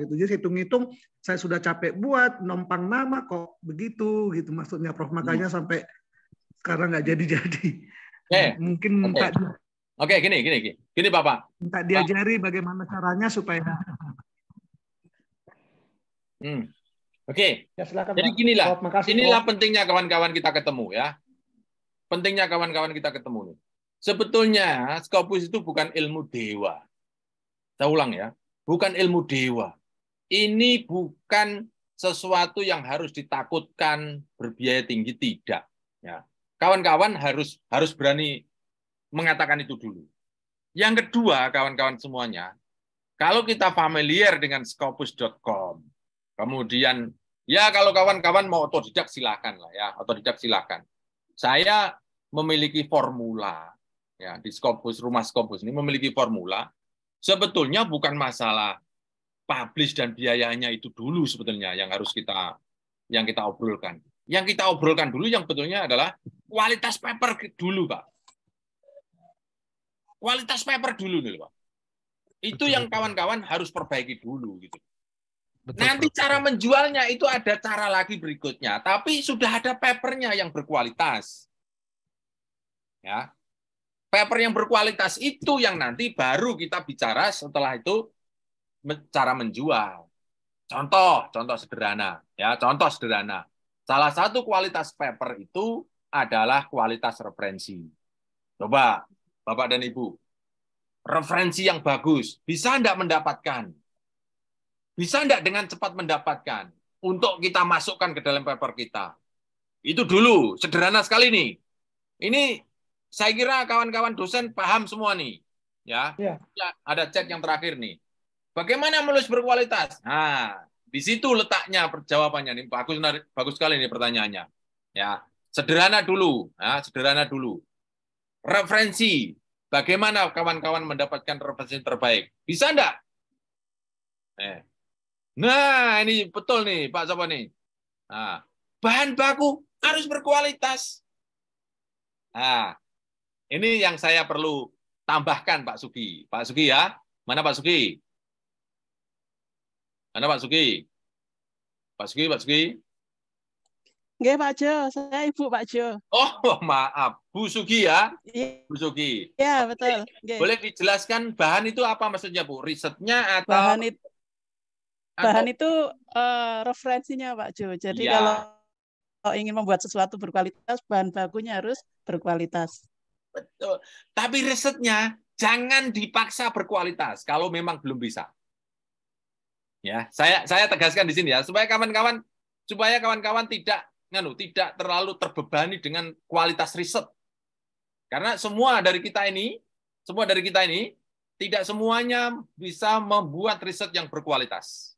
gitu. Jadi hitung-hitung saya sudah capek buat nompang nama kok begitu gitu maksudnya Prof. Makanya sampai sekarang nggak jadi-jadi. Mungkin minta gini Bapak. Minta diajari bagaimana caranya supaya. Oke. Ya, silakan, jadi Pak. ginilah. Prof, makasih, Inilah Prof. pentingnya kawan-kawan kita ketemu ya. Pentingnya kawan-kawan kita ketemu nih. Sebetulnya Scopus itu bukan ilmu dewa. Saya ulang ya, bukan ilmu dewa. Ini bukan sesuatu yang harus ditakutkan, berbiaya tinggi, tidak. Ya. Kawan-kawan harus berani mengatakan itu dulu. Yang kedua, kawan-kawan semuanya, kalau kita familiar dengan Scopus.com, kemudian ya kalau kawan-kawan mau otodidak silakan lah ya, otodidak silakan. Saya memiliki formula. Ya, di Scopus, rumah Scopus ini memiliki formula. Sebetulnya bukan masalah publish dan biayanya itu dulu sebetulnya yang harus kita obrolkan. Yang kita obrolkan dulu yang betulnya adalah kualitas paper dulu, Pak. Kualitas paper dulu nih, Pak. Itu yang kawan-kawan harus perbaiki dulu gitu. Nanti cara menjualnya itu ada cara lagi berikutnya, tapi sudah ada papernya yang berkualitas. Ya. Paper yang berkualitas itu yang nanti baru kita bicara setelah itu cara menjual. Contoh sederhana, ya, contoh sederhana. Salah satu kualitas paper itu adalah kualitas referensi. Coba, Bapak dan Ibu, referensi yang bagus, bisa enggak mendapatkan? Bisa enggak dengan cepat mendapatkan untuk kita masukkan ke dalam paper kita? Itu dulu, sederhana sekali nih. Ini saya kira kawan-kawan dosen paham semua nih, ya. Ada chat yang terakhir nih. Bagaimana menulis berkualitas? Nah, di situ letaknya jawabannya nih. Bagus sekali nih pertanyaannya. Ya, sederhana dulu, ya, sederhana dulu. Referensi. Bagaimana kawan-kawan mendapatkan referensi terbaik? Bisa enggak? Nah, ini betul nih, Pak Sopo nih. Nah, bahan baku harus berkualitas. Nah, ini yang saya perlu tambahkan, Pak Sugi. Pak Sugi ya, mana Pak Sugi? Mana Pak Sugi? Pak Sugi? Nggih, Pak Jo, saya Ibu Pak Jo. Oh, maaf, Bu Sugi ya? Iya. Bu Sugi. Iya, betul. Boleh dijelaskan bahan itu apa maksudnya, Bu? Risetnya atau bahan itu referensinya, Pak Jo. Jadi kalau ingin membuat sesuatu berkualitas, bahan bakunya harus berkualitas. Betul. Tapi risetnya jangan dipaksa berkualitas kalau memang belum bisa. Ya, saya tegaskan di sini ya, supaya kawan-kawan tidak terlalu terbebani dengan kualitas riset. Karena semua dari kita ini tidak semuanya bisa membuat riset yang berkualitas.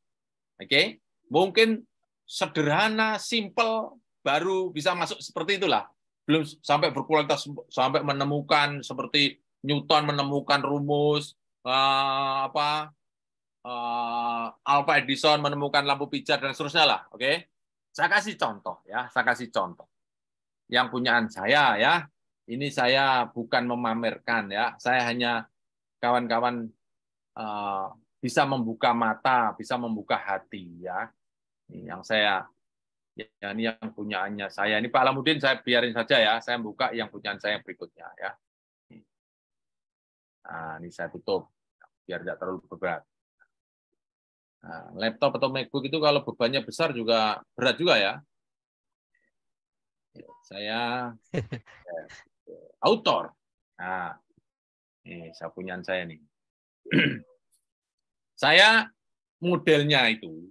Oke? Mungkin sederhana, simple baru bisa masuk seperti itulah. Belum sampai berkualitas, sampai menemukan seperti Newton menemukan rumus, Alva Edison menemukan lampu pijar dan seterusnya lah, oke? Saya kasih contoh ya, saya kasih contoh. Yang punyaan saya ya, ini saya bukan memamerkan ya, saya hanya kawan-kawan bisa membuka mata, bisa membuka hati ya. Ini yang saya, ya, ini yang punyaannya saya. Ini Pak Alamudin saya biarin saja ya, saya buka yang punyaan saya berikutnya ya. Nah, ini saya tutup biar tidak terlalu berat. Nah, laptop atau MacBook itu kalau bebannya besar juga berat juga ya. Saya autor. Nah, ini saya punyaan saya nih. Saya modelnya itu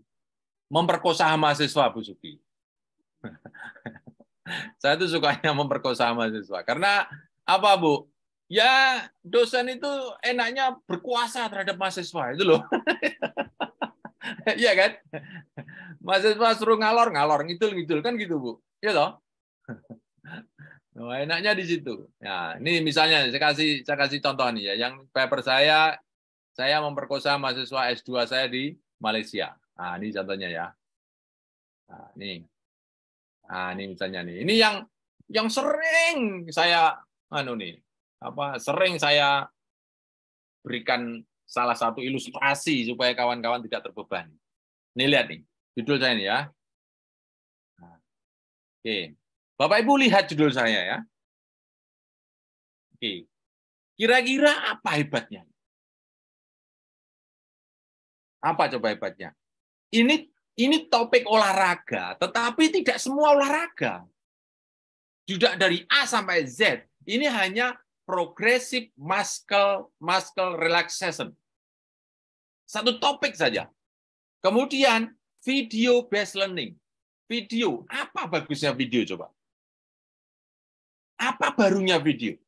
memperkosa mahasiswa, Bu Suki. Saya tuh sukanya memperkosa mahasiswa. Karena apa, Bu? Ya, dosen itu enaknya berkuasa terhadap mahasiswa, itu loh. Iya kan? Mahasiswa suruh ngalor, ngidul kan gitu, Bu. Iya toh? Nah, enaknya di situ. Nah, ini misalnya saya kasih contoh nih ya. Yang paper saya memperkosa mahasiswa S2 saya di Malaysia. Nah, ini contohnya ya. Nah, ini. Nah, ini misalnya nih. Ini yang sering saya sering saya berikan salah satu ilustrasi supaya kawan-kawan tidak terbebani. Ini lihat nih, judul saya ini ya. Nah, oke. Bapak Ibu lihat judul saya ya. Oke. Kira-kira apa hebatnya? Apa coba hebatnya? Ini topik olahraga, tetapi tidak semua olahraga. Juga dari A sampai Z. Ini hanya progressive muscle relaxation. Satu topik saja. Kemudian video based learning. Video, apa bagusnya video coba? Apa barunya video?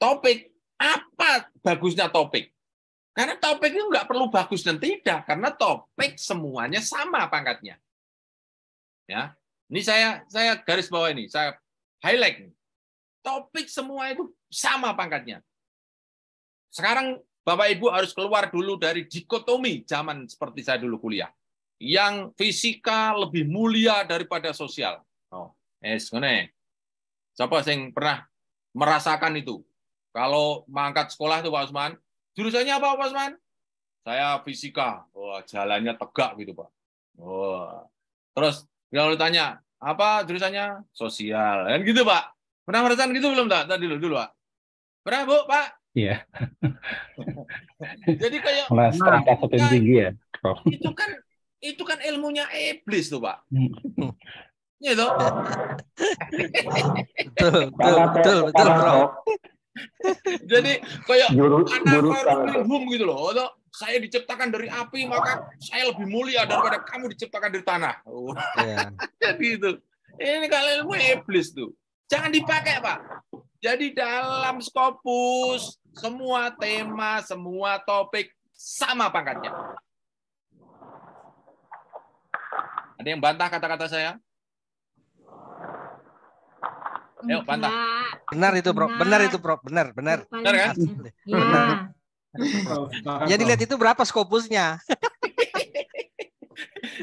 Topik, apa bagusnya topik? Karena topik itu nggak perlu bagus dan tidak, karena topik semuanya sama pangkatnya. Ya, ini saya garis bawah ini, saya highlight. Topik semua itu sama pangkatnya. Sekarang Bapak Ibu harus keluar dulu dari dikotomi zaman seperti saya dulu kuliah. Yang fisika lebih mulia daripada sosial. Oh, siapa yang pernah merasakan itu? Kalau mangkat sekolah itu Pak Usman, jurusannya apa Pak Usman? Saya fisika. Wah, jalannya tegak gitu Pak. Wah. Terus kalau ditanya, apa jurusannya? Sosial. Dan gitu Pak. Pernah merasakan gitu belum tadi dulu Pak? Pernah Bu, Pak? Iya. Jadi kayak angka tinggi ya, Prof. Itu kan ilmunya iblis tuh, Pak. Iya toh? Betul, Prof. Jadi kayak anak gitu loh. Saya diciptakan dari api, maka saya lebih mulia daripada kamu diciptakan dari tanah. Jadi itu. Ini kalau ilmu iblis tuh. Jangan dipakai, Pak. Jadi dalam Scopus, semua tema, semua topik sama pangkatnya. Ada yang bantah kata-kata saya? Ayo, bantah. Benar itu, Bro. Benar itu, Bro. Benar. Benar kan? Benar. Jadi lihat itu berapa Scopusnya.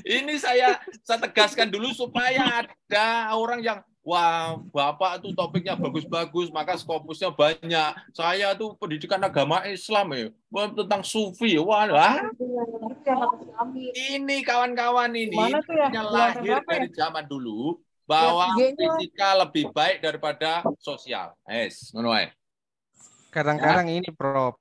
Ini saya tegaskan dulu supaya ada orang yang wah, Bapak tuh topiknya bagus-bagus, maka Scopusnya banyak. Saya tuh pendidikan agama Islam ya, tentang sufi. Wah, ini kawan-kawan ini lahir dari zaman dulu bahwa fisika lebih baik daripada sosial. Kadang-kadang ini, Prof.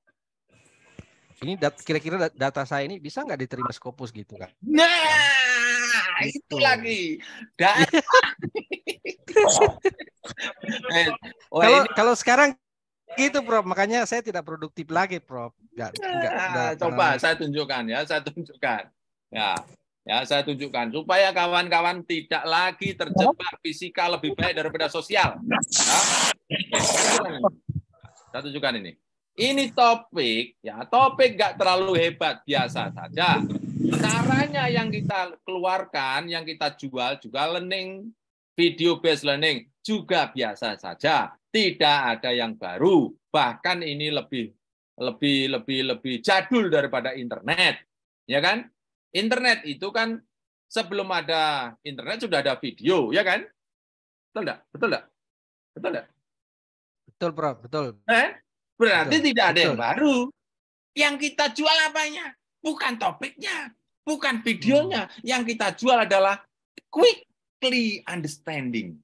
Ini kira-kira data saya ini bisa nggak diterima Scopus gitu kan? Nah, itu lagi. Kalau sekarang gitu, Prof. Makanya saya tidak produktif lagi, Prof. Coba saya tunjukkan ya, saya tunjukkan supaya kawan-kawan tidak lagi terjebak fisika lebih baik daripada sosial. Ya. Saya tunjukkan ini. Ini topik nggak terlalu hebat, biasa saja. Caranya yang kita keluarkan, yang kita jual juga learning, video based learning juga biasa saja. Tidak ada yang baru. Bahkan ini lebih jadul daripada internet, ya kan? Internet itu kan sebelum ada internet sudah ada video, ya kan? Betul enggak? Betul enggak? Betul enggak? Betul, Prof. Betul. Berarti Betul. tidak ada yang Betul. baru. Yang kita jual apanya? Bukan topiknya, bukan videonya. Yang kita jual adalah quickly understanding.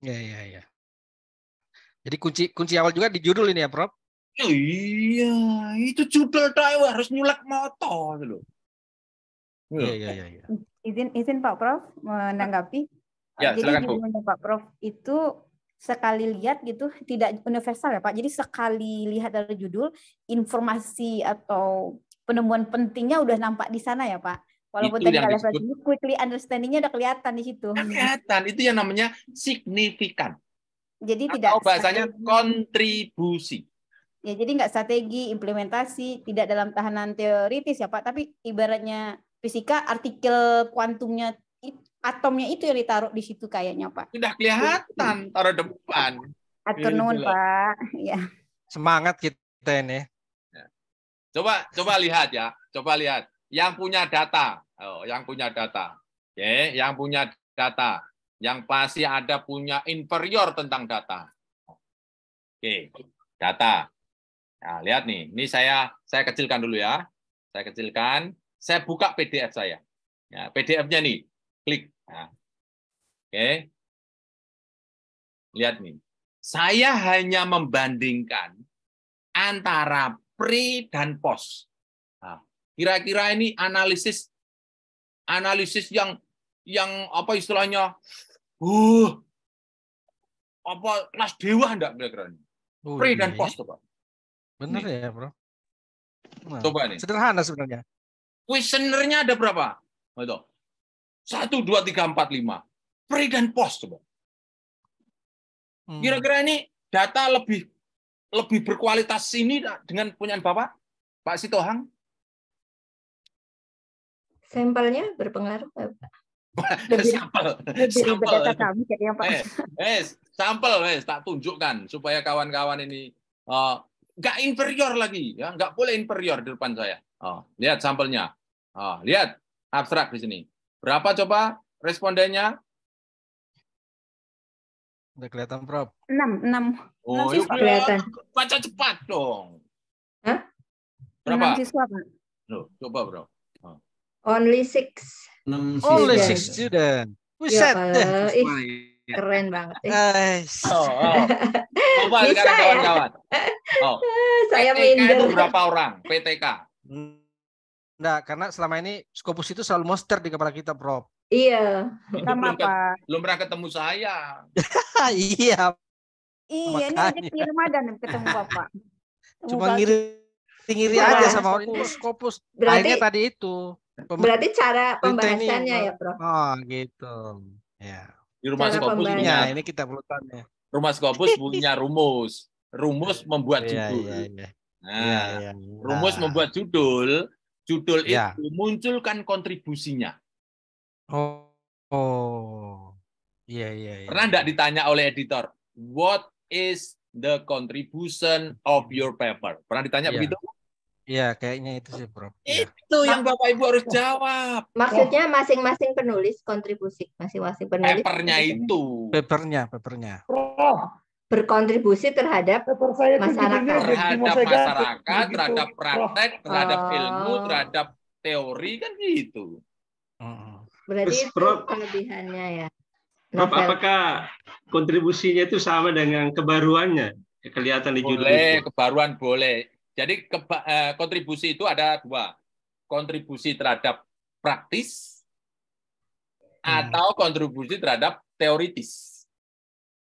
Ya. Jadi kunci awal juga di judul ini ya, Prof? Iya, itu judul tahu harus nyulek moto loh. Iya. Izin Pak Prof menanggapi. Ya, Jadi silakan, Bu. judulnya Pak Prof itu sekali lihat gitu tidak universal ya Pak. Jadi sekali lihat dari judul, informasi atau penemuan pentingnya udah nampak di sana ya Pak. Walaupun Itu tadi yang kalau disebut- ini quickly understanding-nya udah kelihatan di situ. Kelihatan, itu yang namanya signifikan. Jadi tidak Atau bahasanya strategi. kontribusi. Ya, jadi nggak strategi, implementasi, tidak dalam tahanan teoritis ya Pak, tapi ibaratnya fisika, artikel kuantumnya, atomnya itu yang ditaruh di situ kayaknya Pak. Sudah kelihatan, taruh depan. Atur nuhun Gitu loh. Pak. Ya. Semangat kita ini. Coba lihat ya, coba lihat. Yang punya data, yang punya data. Oke, yang punya data. Yang pasti ada punya inferior tentang data. Oke, data. Nah, lihat nih, ini saya kecilkan dulu ya. Saya kecilkan, saya buka PDF saya. Ya, PDF-nya nih, klik. Nah, oke. Lihat nih. Saya hanya membandingkan antara pre dan post. Nah, kira-kira ini analisis yang apa istilahnya? Apa kelas dewa enggak kira-kira ini? Pre dan post coba. Benar Nih. ya, Bro. Nah, Coba nih. sederhana sebenarnya. Kuesionernya ada berapa? Itu. 1, 2, 3, 4, 5. Pre dan post coba. Kira-kira ini data lebih berkualitas ini dengan punyaan Bapak, Pak Sitohang? Sampelnya berpengaruh nggak, Pak? Sampel. Lebih data kami kayaknya Pak. Sampel, tak tunjukkan supaya kawan-kawan ini nggak inferior lagi, ya, nggak boleh inferior di depan saya. Lihat sampelnya, lihat abstrak di sini. Berapa coba respondennya? Udah kelihatan, Prof. 6 Oh, siswa. Kelihatan. Baca cepat dong. Hah? Berapa? 6 siswa Pak. Loh, coba bro. Only 6. Only Student. 6 student. Ya Buset deh. Allah, ih, keren banget. Coba Bisa sekarang ya? kawan-kawan. Saya PTK itu minder. berapa orang? PTK. Enggak, karena selama ini Scopus itu selalu monster di kepala kita, Prof. Iya. Itu Sama Pak. belum pernah ketemu saya. Iya. Iya, ini Makanya. rezeki Ramadan ketemu Bapak. Cuma ngiri Wah. aja sama orang ini Scopus. Berarti- Akhirnya tadi itu. Berarti cara Berita ini, pembahasannya ya, Prof? Oh, gitu. Ya. Di rumah Cara Scopus pembahasan. punya, Ini kita perlu tanya. rumah Scopus punya rumus. Rumus membuat Iya, judul. iya, iya. Nah, Iya. rumus membuat judul Ya. itu munculkan kontribusinya. Oh. Iya. Pernah enggak ditanya oleh editor, what is the contribution of your paper? Pernah ditanya Iya. begitu? Iya, kayaknya itu sih, Prof. Iya. Itu yang Bapak Ibu harus jawab. Maksudnya masing-masing penulis kontribusi, masing-masing penulis Papernya itu. Papernya. berkontribusi terhadap masyarakat. Terhadap masyarakat, terhadap praktek, terhadap ilmu, terhadap teori, kan gitu. Berarti Terus, itu Prof. kelebihannya ya. Prof, Novel. apakah kontribusinya itu sama dengan kebaruannya? Kelihatan di judul Boleh, itu. kebaruan boleh. Jadi kontribusi itu ada dua. Kontribusi terhadap praktis atau kontribusi terhadap teoritis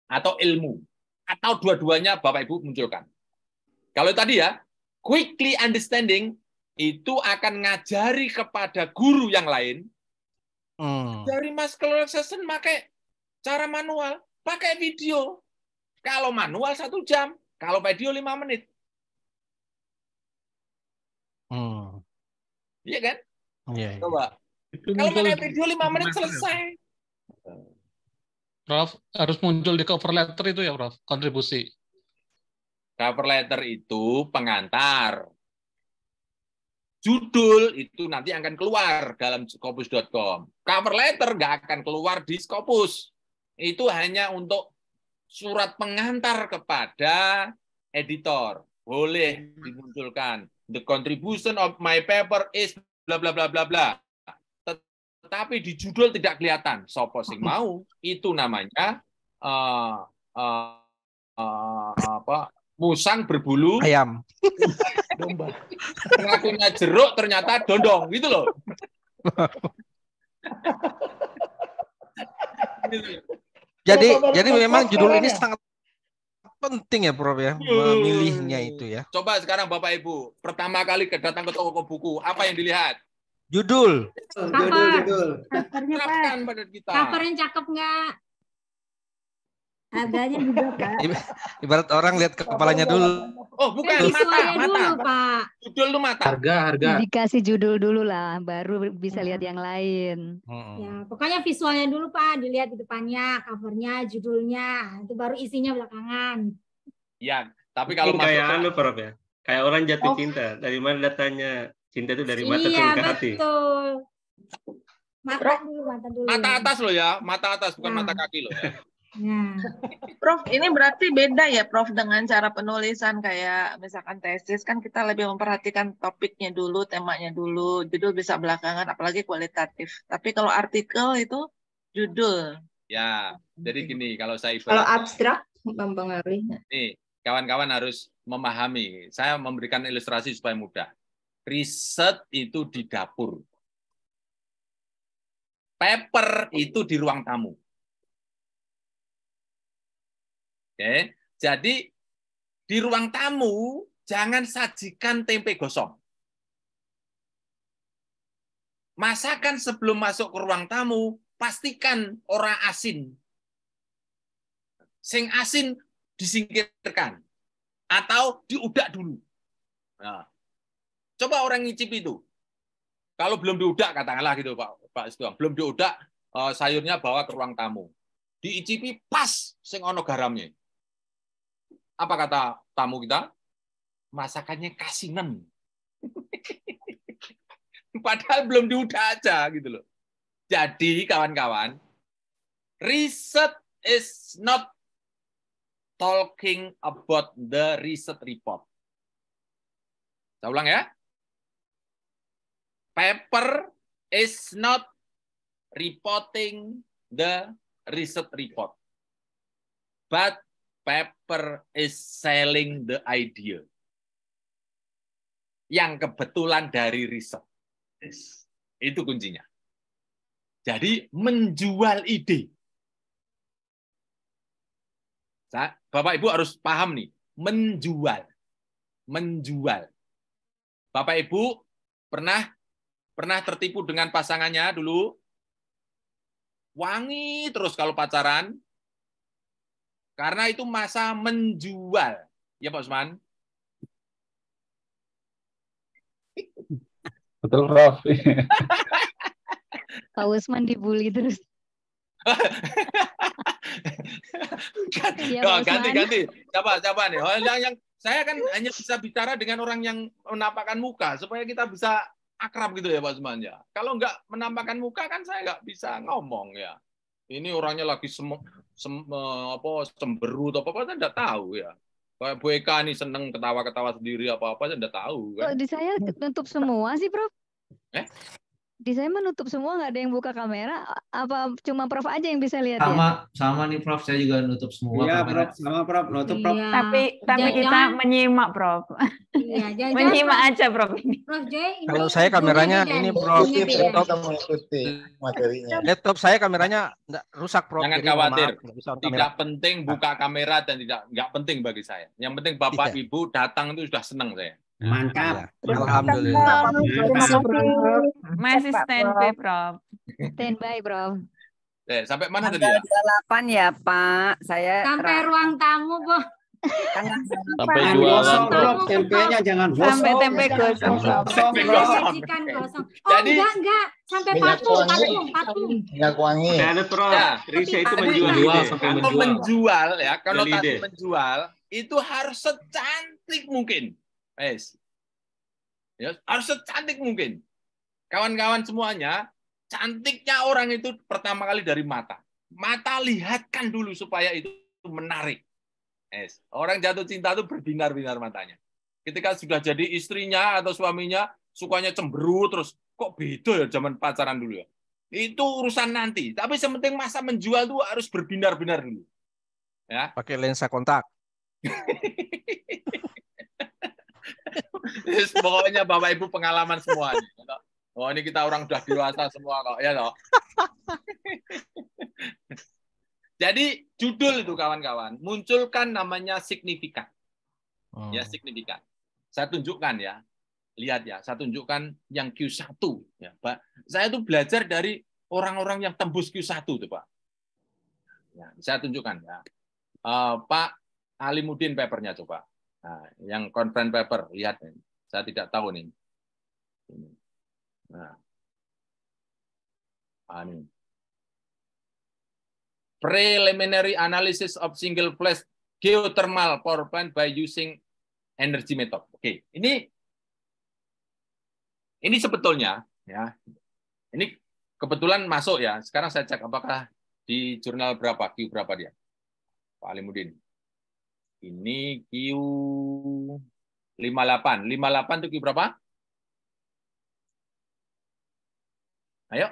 atau ilmu. Atau dua-duanya Bapak Ibu munculkan. Kalau tadi ya, quickly understanding itu akan ngajari kepada guru yang lain. Dari mass relaxation pakai cara manual, pakai video. Kalau manual 1 jam, kalau video 5 menit. Iya kan? Iya. Coba. Itu Kalau muncul pakai video 5 menit cover letter ya, selesai. Prof, harus muncul di cover letter itu ya, Prof, kontribusi. Cover letter itu pengantar. Judul itu nanti akan keluar dalam Scopus.com. Cover letter nggak akan keluar di Scopus. Itu hanya untuk surat pengantar kepada editor. Boleh dimunculkan. The contribution of my paper is bla bla bla bla bla. Tetapi di judul tidak kelihatan. Sopo sing mau, itu namanya musang berbulu ayam. Domba. Ngakunya jeruk ternyata dondong gitu loh. Jadi memang judul ini sangat penting ya Prof ya, memilihnya itu ya. Coba sekarang Bapak Ibu, pertama kali datang ke toko buku, apa yang dilihat? Judul. Judul. Covernya Pak. Pada kita. Covernya cakep nggak? Harganya juga Pak. Ibarat orang lihat kepalanya dulu. Oh bukan, mata. Dulu, Pak. Judul itu mata. Harga. Dikasih judul dulu lah, baru bisa lihat yang lain. Ya, pokoknya visualnya dulu Pak, dilihat di depannya, covernya, judulnya, itu baru isinya belakangan. Ya, tapi kalau kayak Prof ya, kayak orang jatuh cinta, dari mana datanya cinta itu dari mata turun ke hati. Betul. Mata dulu. Mata atas loh ya, mata atas bukan mata kaki loh ya. Nah. Prof, ini berarti beda ya Prof dengan cara penulisan kayak misalkan tesis kan kita lebih memperhatikan topiknya dulu, temanya dulu, judul bisa belakangan apalagi kualitatif. Tapi kalau artikel itu judul. Ya, jadi gini kalau saya kalau abstrak mempengaruhi. Nih, kawan-kawan harus memahami. Saya memberikan ilustrasi supaya mudah. Riset itu di dapur. Paper itu di ruang tamu. Oke, jadi di ruang tamu jangan sajikan tempe gosong. Masakan sebelum masuk ke ruang tamu, pastikan ora asin. Sing asin disingkirkan atau diudak dulu. Nah, coba orang ngicip itu. Kalau belum diudak katakanlah gitu Pak Istuang, belum diudak sayurnya bawa ke ruang tamu. Diicipi pas sing ono garamnya. Apa kata tamu kita? Masakannya kasinen. Padahal belum diudah aja gitu loh. Jadi kawan-kawan, riset is not talking about the research report. Saya ulang ya. Paper is not reporting the research report. But paper is selling the idea. Yang kebetulan dari riset. Itu kuncinya. Jadi menjual ide. Bapak Ibu harus paham nih. Menjual. Bapak Ibu pernah tertipu dengan pasangannya dulu? Wangi terus kalau pacaran. Karena itu masa menjual. Ya Pak Usman? Betul, Prof. Pak Usman dibully terus. Ganti. Siapa nih? Yang saya kan hanya bisa bicara dengan orang yang menampakkan muka supaya kita bisa akrab gitu ya Pak Usman ya. Kalau nggak menampakkan muka kan saya nggak bisa ngomong ya. Ini orangnya lagi semberut apa saya nggak tahu ya. Kayak Bu Eka nih seneng ketawa-ketawa sendiri apa saya nggak tahu. Kan? Kok di saya nutup semua sih Prof? Di saya menutup semua, nggak ada yang buka kamera. Apa cuma Prof aja yang bisa lihat ya? Sama nih Prof, saya juga nutup semua iya, kamera. Prof, sama Prof, nutup Prof. Tapi kita menyimak Prof. Iya, menyimak aja Prof. Prof Joy, kalau saya kameranya ini Prof, laptop saya kameranya nggak rusak Prof. Jangan khawatir. Tidak penting buka kamera dan nggak penting bagi saya. Yang penting Bapak Ibu datang itu sudah senang saya. Mantap. Alhamdulillah. Masih standby, Prof. Standby, Prof. Sampai mana tadi ya? 28 ya, Pak. Saya sampai ruang tamu, Bu. Sampai jualan, Prof. Tempenya jangan gosong. Sampai tempe gosong. Jadi enggak. Sampai patung. Minyak wangi. Ada Prof. Risa itu menjual ya. Kalau tadi menjual itu harus secantik mungkin. Ya, harus secantik mungkin. Kawan-kawan semuanya, cantiknya orang itu pertama kali dari mata. Mata lihatkan dulu supaya itu menarik. Yes. Orang jatuh cinta itu berbinar-binar matanya. Ketika sudah jadi istrinya atau suaminya, sukanya cemberut, terus kok beda ya zaman pacaran dulu ya. Itu urusan nanti. Tapi sementing masa menjual itu harus berbinar-binar dulu. Ya. Pakai lensa kontak. Pokoknya Bapak Ibu pengalaman semua. Oh, ini kita orang udah dewasa semua kok, ya toh. Jadi judul itu kawan-kawan, munculkan namanya signifikan. Ya, signifikan. Saya tunjukkan ya. Lihat ya, saya tunjukkan yang Q1 ya, Pak. Saya tuh belajar dari orang-orang yang tembus Q1 tuh, Pak. Ya, saya tunjukkan ya. Pak Alimuddin papernya coba. Nah, yang conference paper, lihat nih. Saya tidak tahu nih. Nah. Ini. Preliminary analysis of single phase geothermal power plant by using energy method. Oke, ini sebetulnya ya. Ini kebetulan masuk ya. Sekarang saya cek apakah di jurnal berapa, Q berapa dia. Pak Alimuddin. Ini Q58. 58 itu Q berapa? Ayo.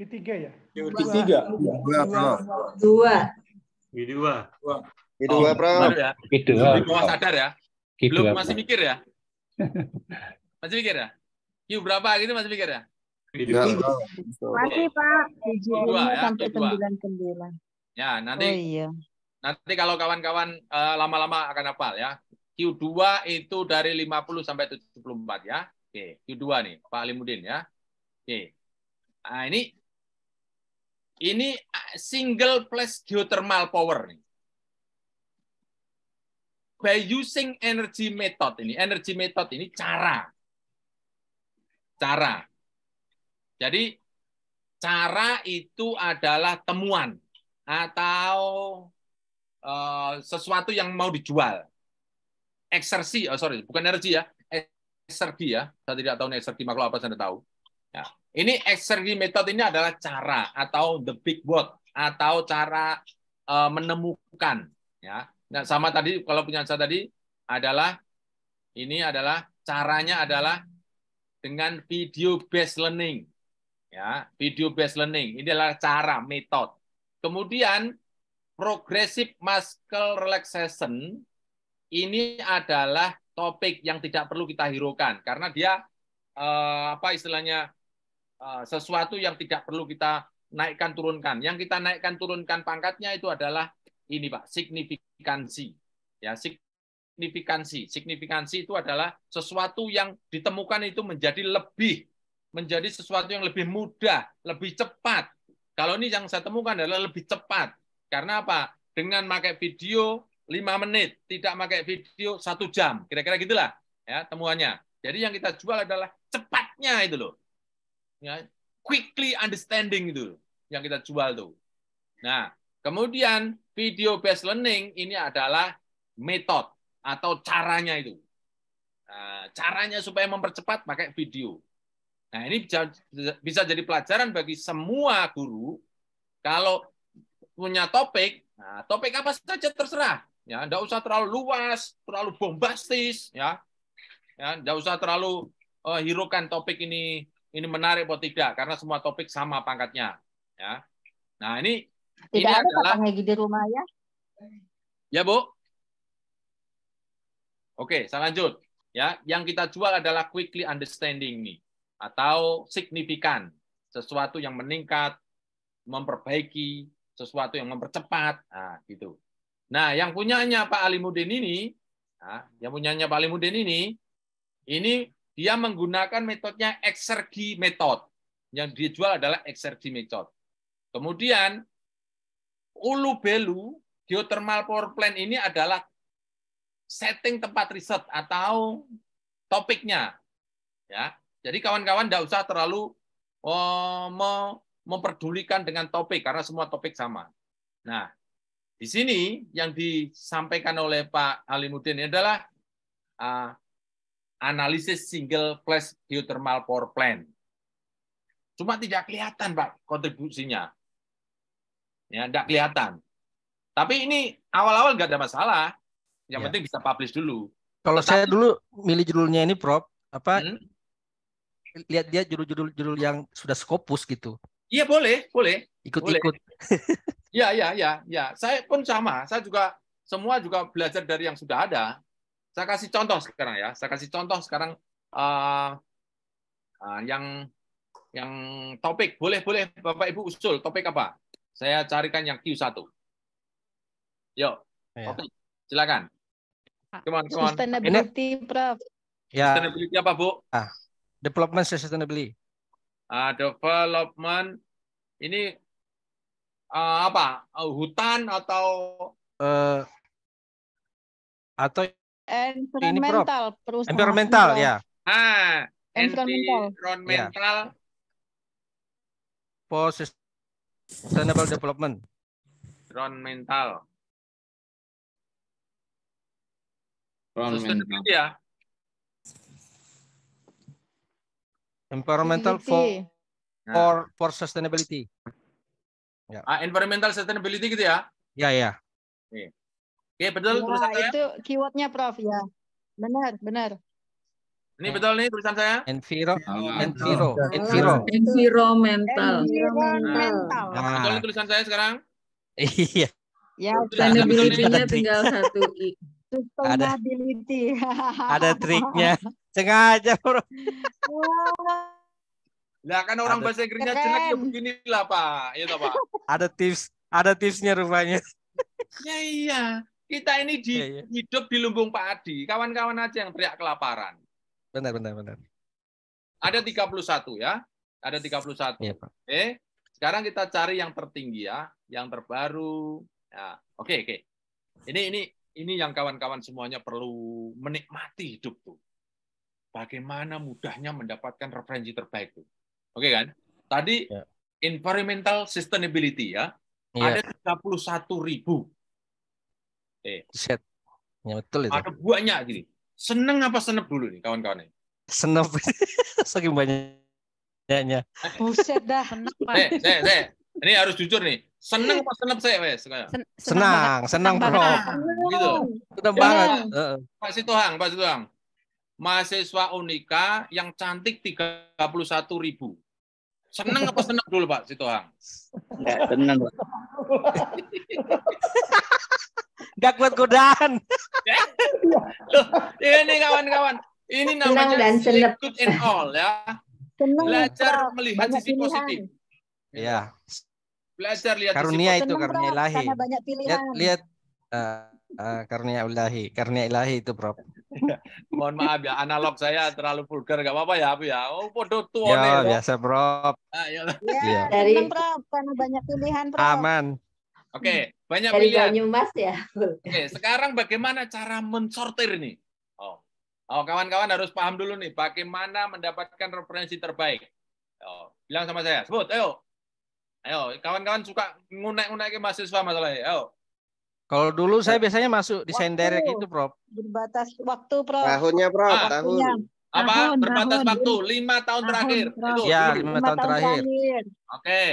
Q3 ya? Q3. Q2, Prof. Ya. Q2. Di bawah sadar ya. Belum masih mikir ya? Masih mikir ya? Q berapa gitu masih mikir ya? Masih, Pak. 75 ya, sampai Q2. 99. Ya, nanti Oh iya. nanti kalau kawan-kawan lama-lama akan hafal ya. Q2 itu dari 50 sampai 74 ya. Oke, Q2 nih, Pak Alimuddin ya. Oke. Nah, ini single phase geothermal power nih. By using energy method ini. Energy method ini cara. Jadi cara itu adalah temuan atau sesuatu yang mau dijual. Eksergi, bukan energi ya. Eksergi ya. Saya tidak tahu eksergi makhluk apa, saya tidak tahu. Ya. Ini eksergi metode ini adalah cara atau the big word atau cara menemukan ya. Nah, sama tadi kalau punya saya tadi adalah ini adalah caranya adalah dengan video based learning. Ya, video based learning ini adalah cara metode. Kemudian progressive muscle relaxation ini adalah topik yang tidak perlu kita hiraukan karena dia apa istilahnya sesuatu yang tidak perlu kita naikkan turunkan. Yang kita naikkan turunkan pangkatnya itu adalah ini Pak, signifikansi. Ya, signifikansi itu adalah sesuatu yang ditemukan itu menjadi sesuatu yang lebih mudah, lebih cepat. Kalau ini yang saya temukan adalah lebih cepat. Karena apa? Dengan pakai video 5 menit, tidak pakai video 1 jam. Kira-kira gitulah ya temuannya. Jadi yang kita jual adalah cepatnya itu loh. Ya, quickly understanding itu yang kita jual tuh. Nah, kemudian video based learning ini adalah metode atau caranya itu. Nah, caranya supaya mempercepat pakai video. Nah, ini bisa jadi pelajaran bagi semua guru kalau punya topik, nah, topik apa saja terserah. Ya, enggak usah terlalu luas, terlalu bombastis, ya. Ya, enggak usah terlalu hiraukan topik ini menarik atau tidak karena semua topik sama pangkatnya ya. Nah, ini Tidak ini ada adalah Pak Hegi di rumah ya? Ya, Bu. Oke, saya lanjut ya. Yang kita jual adalah quickly understanding nih atau signifikan, sesuatu yang meningkat, memperbaiki, sesuatu yang mempercepat. Nah, gitu. Nah, yang punyanya Pak Alimuddin ini, ini dia menggunakan metodenya eksergi method. Yang dijual adalah eksergi method. Kemudian Ulu-Belu geothermal power plant ini adalah setting tempat riset atau topiknya. Ya. Jadi kawan-kawan tidak usah terlalu memperdulikan dengan topik karena semua topik sama. Nah, di sini yang disampaikan oleh Pak Alimuddin ini adalah analisis single flash geothermal power plant. Cuma tidak kelihatan, Pak, kontribusinya. Ya, tidak kelihatan. Tapi ini awal-awal nggak ada masalah. Yang penting bisa publish dulu. Kalau saya dulu milih judulnya ini, Prof, lihat judul yang sudah Scopus gitu. Iya, boleh. Ikut-ikut. Ya. Saya pun sama. Saya juga semua juga belajar dari yang sudah ada. Saya kasih contoh sekarang ya. Saya kasih contoh sekarang yang topik. Boleh Bapak Ibu usul topik apa? Saya carikan yang Q1. Yuk. Oke, silakan. Come on. Sustainability, Prof. Ya. Sustainability apa, Bu? Development sustainability. Development ini apa? Hutan atau environmental, perusahaan. Environmental, ya. Environmental for sustainable development. Environmental. Sustainability ya. Environmental for sustainability. Ya. Environmental sustainability gitu ya? Ya. Oke, betul tulisan saya? Itu keywordnya, Prof, ya. Benar. Ini betul nih tulisan saya? Environmental. Betul nih tulisan saya sekarang? Iya. Ya, sustainability-nya tinggal satu I. Sustainability. Ada triknya. Sengaja, Bro. Lah kan orang bahasa Inggrisnya jelek ya beginilah, Pak. Iya, Pak. Ada tipsnya rupanya. Ya iya. Kita ini hidup di lumbung padi. Kawan-kawan aja yang teriak kelaparan. Benar. Ada 31 ya. Ada 31. Iya, Pak. Sekarang kita cari yang tertinggi ya, yang terbaru. Ya, oke. Ini yang kawan-kawan semuanya perlu menikmati hidup tuh. Bagaimana mudahnya mendapatkan referensi terbaik tuh. Oke kan? Tadi environmental sustainability ya. Ada 31.000. Set. Ya, betul itu. Ada banyak gini. Seneng apa senep dulu nih kawan-kawan? Senep. Saking banyaknya. Buset dah. Ini harus jujur nih. Seneng apa senep saya, wes? Senang, Bro. Gitu. Senang banget. Pak Situhang. Mahasiswa Unika yang cantik 31.000. Seneng apa seneng dulu, Pak Situhang? Seneng. Gak kuat godaan. Loh, ini kawan-kawan. Ini namanya good and all ya. Belajar melihat sisi positif. Iya. Belajar lihat karunia itu, karunia ilahi. Banyak pilihan. Lihat karunia ilahi itu, Prof. Mohon maaf ya, analog saya terlalu vulgar, nggak apa-apa ya, Bu ya. Oh, podo tua ya, nih. Biasa, Prof. Ya, dari Prof, karena banyak pilihan, Prof. Aman. Oke, banyak dari pilihan. Banyumas ya. Oke, sekarang bagaimana cara mensortir nih? Oh, kawan-kawan harus paham dulu nih, bagaimana mendapatkan referensi terbaik. Bilang sama saya, sebut, ayo. Ayo, kawan-kawan suka ngunek-ngunek ke mahasiswa masalahnya. Ayo. Kalau dulu saya biasanya masuk desain direct itu, Prof. Berbatas waktu, Prof. Tahunnya, Prof. Tahun. Apa? Berbatas waktu 5 tahun terakhir. Itu. Ya, 5 tahun terakhir. Oke.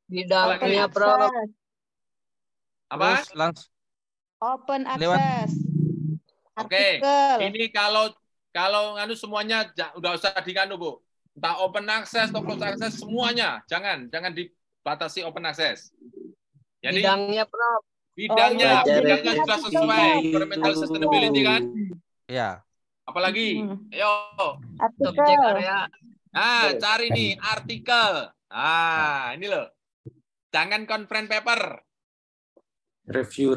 Bidangnya, Prof. Apa? Terus langsung open access. Oke. Ini kalau nganu semuanya udah usah diganu, Bu. Entah open access atau close access semuanya. Jangan dibatasi open access. Jadi bidangnya, Prof. Bidangnya sudah sesuai environmental sustainability kan? Ya. Apalagi? Ayo. Artikel. Nah, cari nih artikel. Ini loh. Jangan conference paper. Review.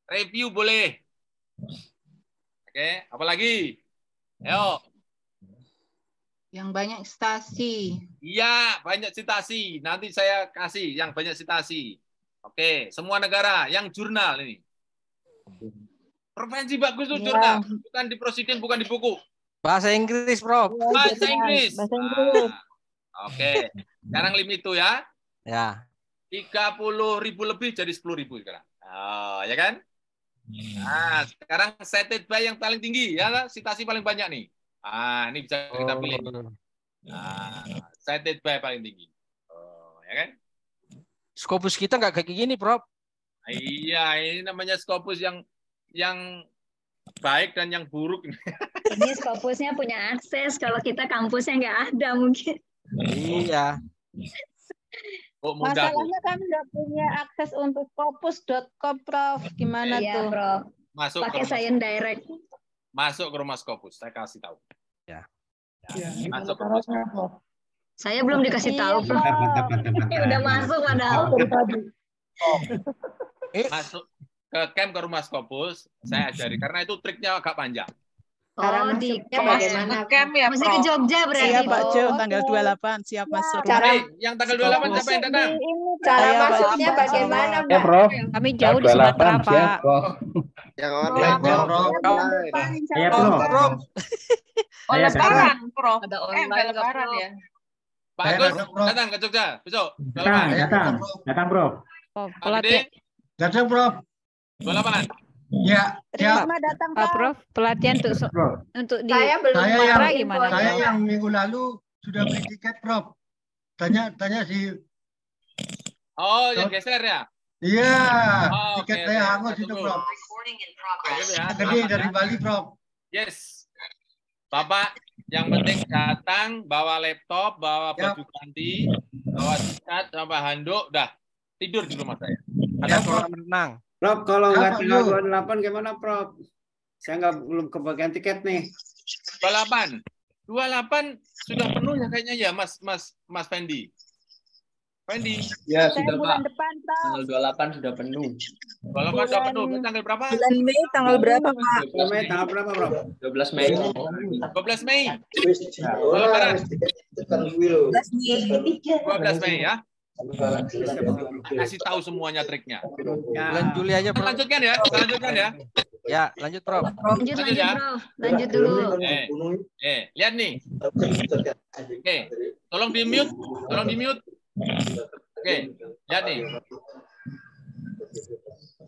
Review boleh. Oke, apalagi? Ayo. Yang banyak citasi. Iya, banyak citasi. Nanti saya kasih yang banyak citasi. Oke, semua negara yang jurnal ini. Referensi bagus tuh jurnal, bukan di prosidin, bukan di buku. Bahasa Inggris, Prof. Bahasa Inggris. Oke, sekarang limit itu ya. Ya. 30.000 lebih jadi 10.000 sekarang. Oh, ya kan? Nah, sekarang cited by yang paling tinggi ya, citasi paling banyak nih. Ini bisa kita pilih. Cited by paling tinggi. Ya kan? Scopus kita nggak kayak gini, Prof. Iya, ini namanya Scopus yang baik dan yang buruk. Ini Scopusnya punya akses, kalau kita kampusnya nggak ada mungkin. Iya. Masalahnya kami nggak punya akses untuk Scopus.com, Prof. Gimana Iya, tuh? Prof. Masuk Pakai Science Direct. Masuk ke rumah Scopus, saya kasih tahu. Ya. Masuk ke rumah Scopus. Saya belum dikasih tahu, Prof. Udah masuk padahal. Masuk ke camp ke rumah Scopus, saya ajari karena itu triknya agak panjang. Oh, di bagaimana camp ya, Mesti ke Jogja berarti. Siap, Pak Jo, tanggal 28 siap masuk. Yang tanggal 28 siapa yang datang? Cara masuknya bagaimana, Ya, Mbak? Prof. Kami jauh di 28 Sumatera, siap, Pak. Prof. Yang online, Prof. Saya, Prof. Oh, Saya lebaran, Prof. Ada Udah online, lebaran ya. Pak Agus datang ke Jogja besok. Datang, Prof. Pelatih. Datang, Prof. 28. Ya, siap. Terima datang, Pak. Prof, pelatihan untuk di Saya belum Sumatera mau gimana? Saya yang minggu lalu sudah beli tiket, Prof. Tanya si. Oh, yang geser ya? Iya, Oh, tiket oke, saya oke. hangus itu, Tunggu. Prof. Ya, Gede dari Bali, Prof. Yes. Bapak, yang penting datang, bawa laptop, bawa baju ganti, bawa tiket, sama handuk, dah tidur di rumah saya. Ada kolam renang. Prof, kalau nggak Apa, tanggal Ju? 28 gimana, Prof? Saya belum kebagian tiket nih. 28 sudah penuh ya kayaknya ya, Mas Fendi. Fendi. Ya, Saya sudah, bulan Pak. depan, Pak. Tanggal 28 sudah penuh. 28 sudah penuh. Tanggal berapa? Bulan Mei tanggal berapa, Pak? 12 Mei tanggal berapa, Prof? 12 Mei. 12 Mei. Oh, Lebaran. 12 12 Mei ya. Kasih tahu semuanya triknya. Bulan Juli aja, Prof. Lanjutkan ya. Kita lanjutkan ya. Ya, lanjut, Prof. Lanjut, ya. Prof. Lanjut dulu. Lihat nih. Oke, tolong di mute. Oke, lihat nih.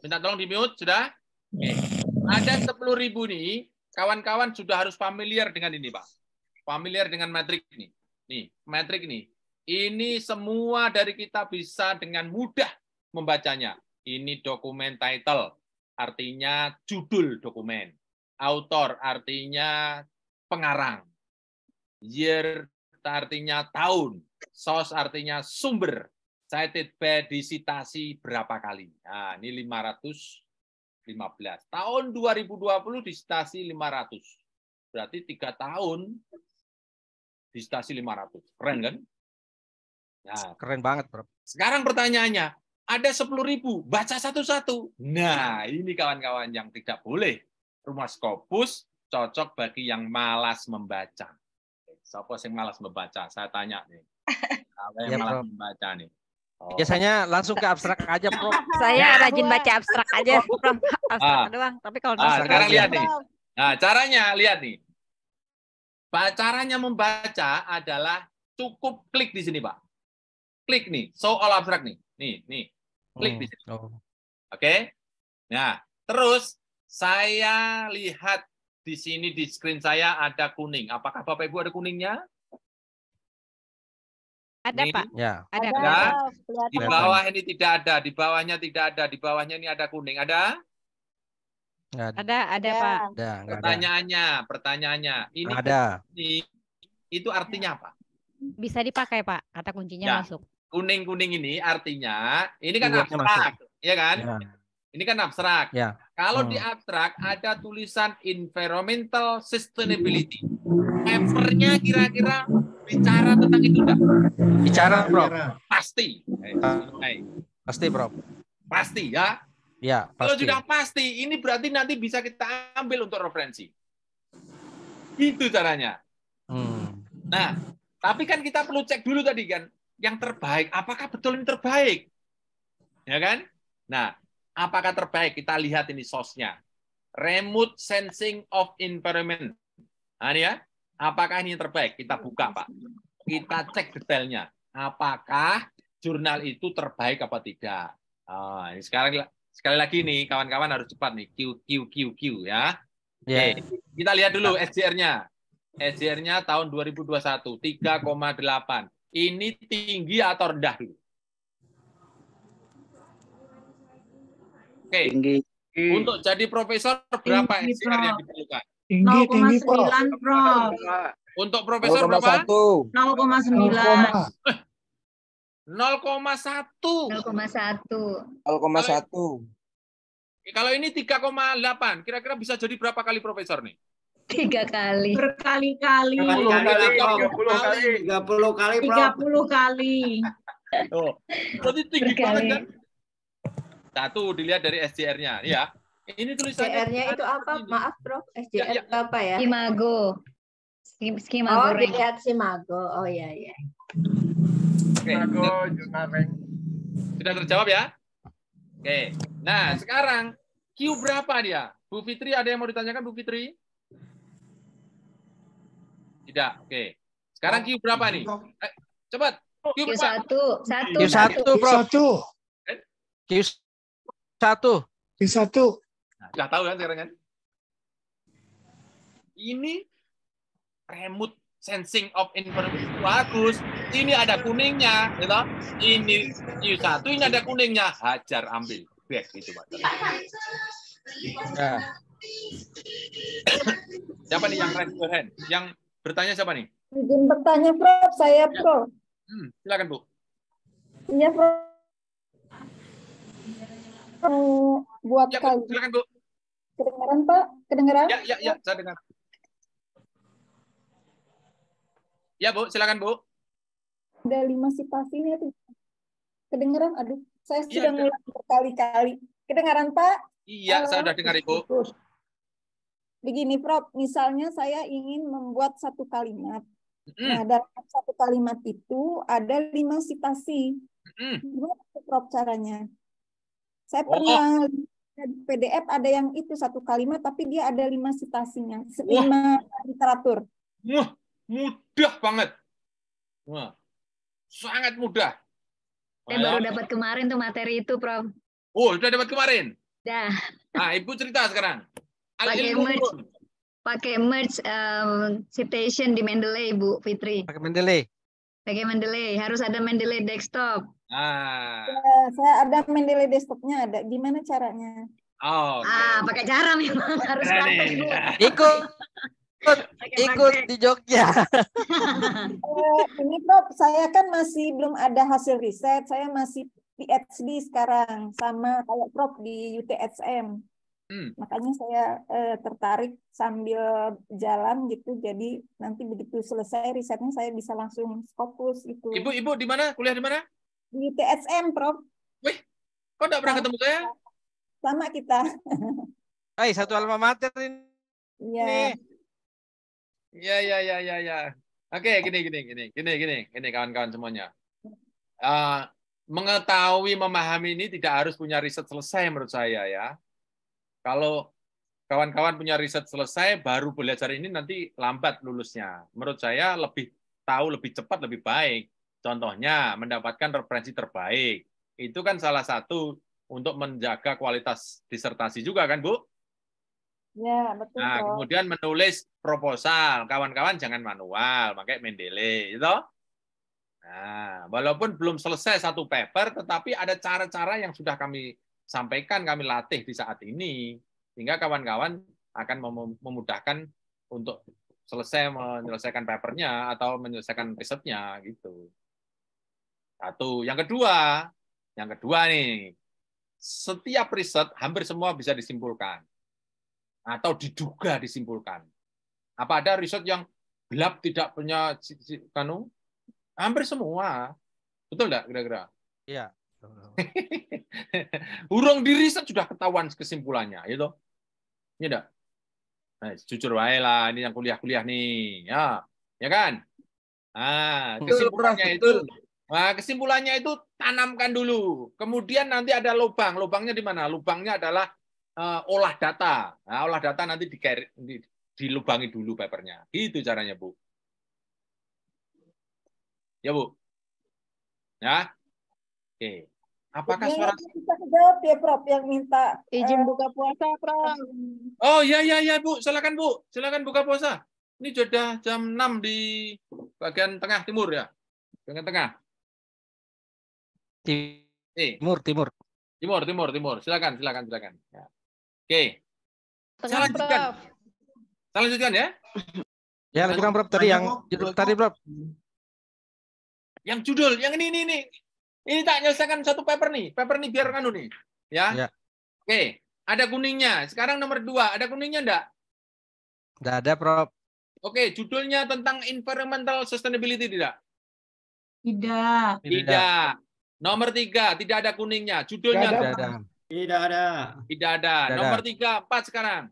Minta tolong di mute, sudah? Oke. Ada 10.000 nih, kawan-kawan sudah harus familiar dengan ini, Pak. Familiar dengan metrik nih. Nih, metrik nih. Ini semua dari kita bisa dengan mudah membacanya. Ini dokumen title, artinya judul dokumen. Author, artinya pengarang. Year, artinya tahun. Source, artinya sumber. Cited by, disitasi berapa kali. Nah, ini 515. Tahun 2020 disitasi 500. Berarti 3 tahun disitasi 500. Keren kan? Nah, Keren banget, Prof. sekarang pertanyaannya, ada 10.000, baca satu-satu. Nah, ini kawan-kawan yang tidak boleh. Rumah Scopus cocok bagi yang malas membaca. Siapa yang malas membaca? Saya tanya nih. Siapa yang Ya, malas Prof. membaca nih? Oh. Biasanya langsung ke abstrak aja, Prof. Saya rajin baca abstrak aja, Prof. Abstrak Ah. doang. Tapi kalau Sekarang lihat nih. Nah, caranya lihat nih. Caranya membaca adalah cukup klik di sini, Pak. Klik nih, show all abstrak nih. Nih. Klik di sini. Oke. Nah, terus saya lihat di sini di screen saya ada kuning. Apakah Bapak Ibu ada kuningnya? Ada, Ini. Pak. Ya. Ada, Ada. Pak. Di bawah ini tidak ada, di bawahnya tidak ada, di bawahnya ini ada kuning. Ada? Ada, Pak. Pertanyaannya, ini Ada. itu artinya apa? Bisa dipakai, Pak. Kata kuncinya Ya. masuk. Kuning-kuning ini artinya, ini kan Keywordnya abstrak, ya kan? Ya. Ini kan abstrak. Ya. Kalau di abstrak ada tulisan environmental sustainability. Papernya kira-kira bicara tentang itu enggak? Bicara, Prof. Pasti. Pasti, Prof. Pasti ya. Ya, Kalau pasti. sudah pasti, ini berarti nanti bisa kita ambil untuk referensi. Itu caranya. Nah, tapi kan kita perlu cek dulu tadi kan, yang terbaik, apakah betul ini terbaik? Ya kan? Nah, apakah terbaik? Kita lihat ini source-nya. Remote Sensing of Environment. Nah, ini ya. Apakah ini yang terbaik? Kita buka, Pak. Kita cek detailnya. Apakah jurnal itu terbaik apa tidak? Ini sekali lagi nih, kawan-kawan harus cepat nih. Q ya. Ya. Oke, kita lihat dulu SJR-nya. SJR-nya tahun 2021 3,8. Ini tinggi atau rendah dulu? Oke. Tinggi. Untuk jadi profesor berapa Tinggi, SJR yang Prof. diperlukan? Tinggi, tinggi, Prof. 0,9, Prof. Untuk profesor berapa? 0,9. 0,1. 0,1. Kalau ini 3,8, kira-kira bisa jadi berapa kali profesor nih? 3 kali. Berkali-kali. 30 kali, Prof. 30 kali. Oh, berarti tinggi banget kan? Satu, dilihat dari SJR-nya. Ya, ini tulisannya. SJR-nya itu apa? Maaf, Prof. SJR itu apa ya? Skimago. Oh, dilihat Skimago. Oh, iya, iya. Oke, sudah terjawab ya? Oke, nah sekarang Q berapa dia? Bu Fitri, ada yang mau ditanyakan Bu Fitri? Tidak, oke. Sekarang Q berapa nih? Cepat. Q berapa? Q1, Prof. Q1. Nah, sudah tahu kan sekarang kan? Ini remote sensing of information bagus. Ini ada kuningnya, gitu. Ini Q1, ini ada kuningnya. Hajar, ambil. Back gitu, Pak. Nah. Siapa nih yang raise your hand? Yang bertanya siapa nih? Izin bertanya, Prof. Saya, Prof. Silakan, Bu. Iya, Prof. Buat ya, kali. Silakan, Bu. Kedengaran, Pak? Kedengaran? Ya, saya dengar. Ya, Bu, silakan, Bu. Ada 5 sitasinya tuh. Kedengaran? Aduh, saya sudah mulai berkali-kali. Kedengaran, Pak? Iya, saya sudah dengar, Ibu. Begini, Prof. Misalnya saya ingin membuat satu kalimat. Nah, dalam satu kalimat itu ada 5 sitasi. Gimana, Prof, caranya? Saya pernah di PDF ada yang itu satu kalimat, tapi dia ada 5 sitasinya. 5 literatur. Wah, mudah banget. Wah, sangat mudah. Saya baru dapat kemarin tuh materi itu, Prof. Oh, sudah dapat kemarin? Dah. Nah, Ibu cerita sekarang. Pakai merge citation di Mendeley, Bu Fitri. Pakai Mendeley. Pakai Mendeley. Harus ada Mendeley desktop. Ya, saya ada Mendeley desktopnya ada. Gimana caranya? Oh, pakai cara memang harus praktek, Bu. Ikut di Jogja. Ini Prof, saya kan masih belum ada hasil riset. Saya masih PhD sekarang sama kayak Prof di UTSM. Makanya saya tertarik sambil jalan gitu. Jadi nanti begitu selesai risetnya saya bisa langsung Scopus itu. Ibu di mana? Kuliah di mana? Di UTSM, Prof. Wih, kok enggak pernah ketemu saya? Sama kita. Hai, satu alma mater ini. Iya. Ya. Oke, gini, kawan-kawan semuanya. Mengetahui, memahami ini tidak harus punya riset selesai menurut saya ya. Kalau kawan-kawan punya riset selesai, baru belajar ini nanti lambat lulusnya. Menurut saya lebih tahu, lebih cepat, lebih baik. Contohnya, mendapatkan referensi terbaik. Itu kan salah satu untuk menjaga kualitas disertasi juga kan, Bu? Ya, betul. Nah, kemudian menulis proposal. Kawan-kawan jangan manual, pakai Mendeley. Gitu. Nah, walaupun belum selesai satu paper, tetapi ada cara-cara yang sudah kami sampaikan, kami latih di saat ini, sehingga kawan-kawan akan memudahkan untuk menyelesaikan papernya atau menyelesaikan risetnya gitu. Satu. Yang kedua nih, setiap riset hampir semua bisa disimpulkan atau diduga disimpulkan. Apa ada riset yang gelap tidak punya hampir semua, betul nggak kira-kira? Iya. Urung di riset sudah ketahuan kesimpulannya, gitu. Ini enggak? Nah, jujur wae lah, ini yang kuliah-kuliah nih, ya kan? Nah, kesimpulannya itu tanamkan dulu. Kemudian nanti ada lubang. Lubangnya di mana? Lubangnya adalah olah data. Nah, olah data nanti dilubangi dulu papernya. Gitu caranya, Bu. Ya, Bu. Ya. Oke. Apakah suara bisa jawab ya, Prof, yang minta izin buka puasa, Prof? Oh, ya, Bu. Silakan, Bu. Silakan buka puasa. Ini sudah jam 6 di bagian tengah timur ya. Bagian tengah. Timur. Timur. Silakan. Ya. Oke. Tengah, Saya lanjutkan ya. Ya, lanjutkan Prof. Tadi yang judul tadi, Prof. Yang judul, yang ini. Ini tak nyelesaikan satu paper nih biar kanu nih. Ya. Oke, ada kuningnya. Sekarang nomor 2, ada kuningnya enggak? Enggak ada, Prof. Oke, judulnya tentang environmental sustainability tidak? Tidak. Nomor 3, tidak ada kuningnya. Judulnya Tidak ada. Nomor 3, 4 sekarang.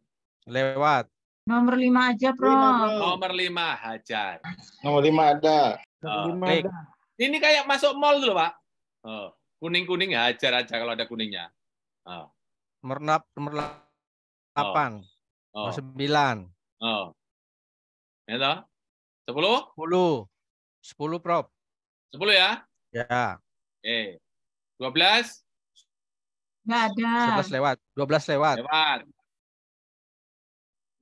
Lewat. Nomor 5 aja, Prof. Nomor 5, hajar. Nomor 5 ada. Ini kayak masuk mall dulu, Pak. Kuning-kuning hajar aja kalau ada kuningnya. Nomor 8. Nomor 9. Ya toh? 10? 10, Prof. 10 ya? Ya. Oke. 12? Nggak ada. 11 lewat. 12 lewat.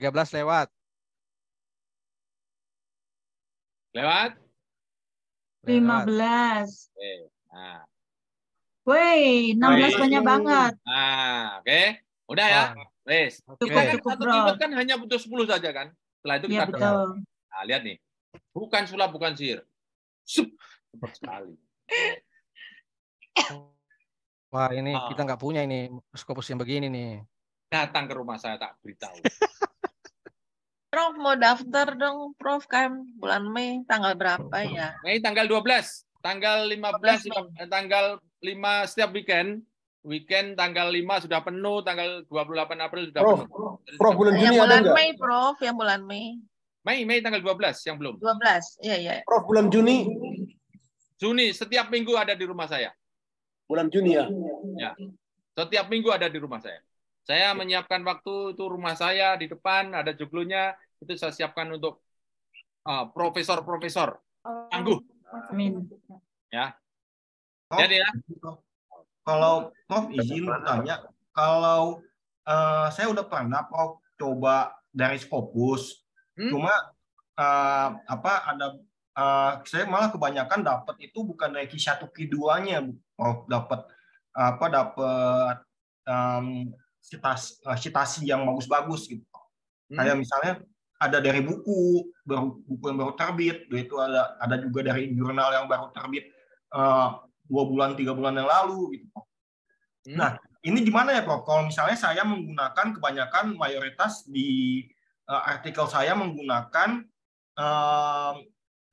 13 lewat. Lewat? 15. Oke. Nah. Woi, 16 banyak banget. Nah, oke. Udah ya? Wes. Kita kan satu keyword kan hanya butuh 10 saja kan? Setelah itu kita betul. Nah, lihat nih. Bukan sulap, bukan sihir. Cepat sekali. Wah, ini kita nggak punya ini Scopus yang begini nih. Datang ke rumah saya tak beritahu. Prof, mau daftar dong, Prof, kan bulan Mei, tanggal berapa ya? Mei tanggal 12. Tanggal 15, tanggal 5 setiap weekend. Weekend tanggal 5 sudah penuh, tanggal 28 April sudah penuh. Prof, bulan Juni yang ada bulan nggak? Mei, Prof, yang bulan Mei. Mei tanggal 12 yang belum. 12, iya. Prof, bulan Juni. Juni, setiap minggu ada di rumah saya. Bulan Juni ya? Ya. Setiap minggu ada di rumah saya. Saya menyiapkan waktu itu rumah saya di depan, ada joglonya, itu saya siapkan untuk profesor-profesor tangguh. Amin. Ya. Prof, Jadi ya. Kalau Prof izin bertanya, kalau saya udah pernah Prof coba dari Scopus, cuma saya malah kebanyakan dapat itu bukan dari Q1 Q2-nya, Prof, dapat citasi yang bagus-bagus gitu. Kayak misalnya ada dari buku yang baru terbit, itu ada juga dari jurnal yang baru terbit 2 bulan 3 bulan yang lalu gitu. Nah, ini gimana ya, Prof? Kalau misalnya saya menggunakan kebanyakan mayoritas di artikel saya menggunakan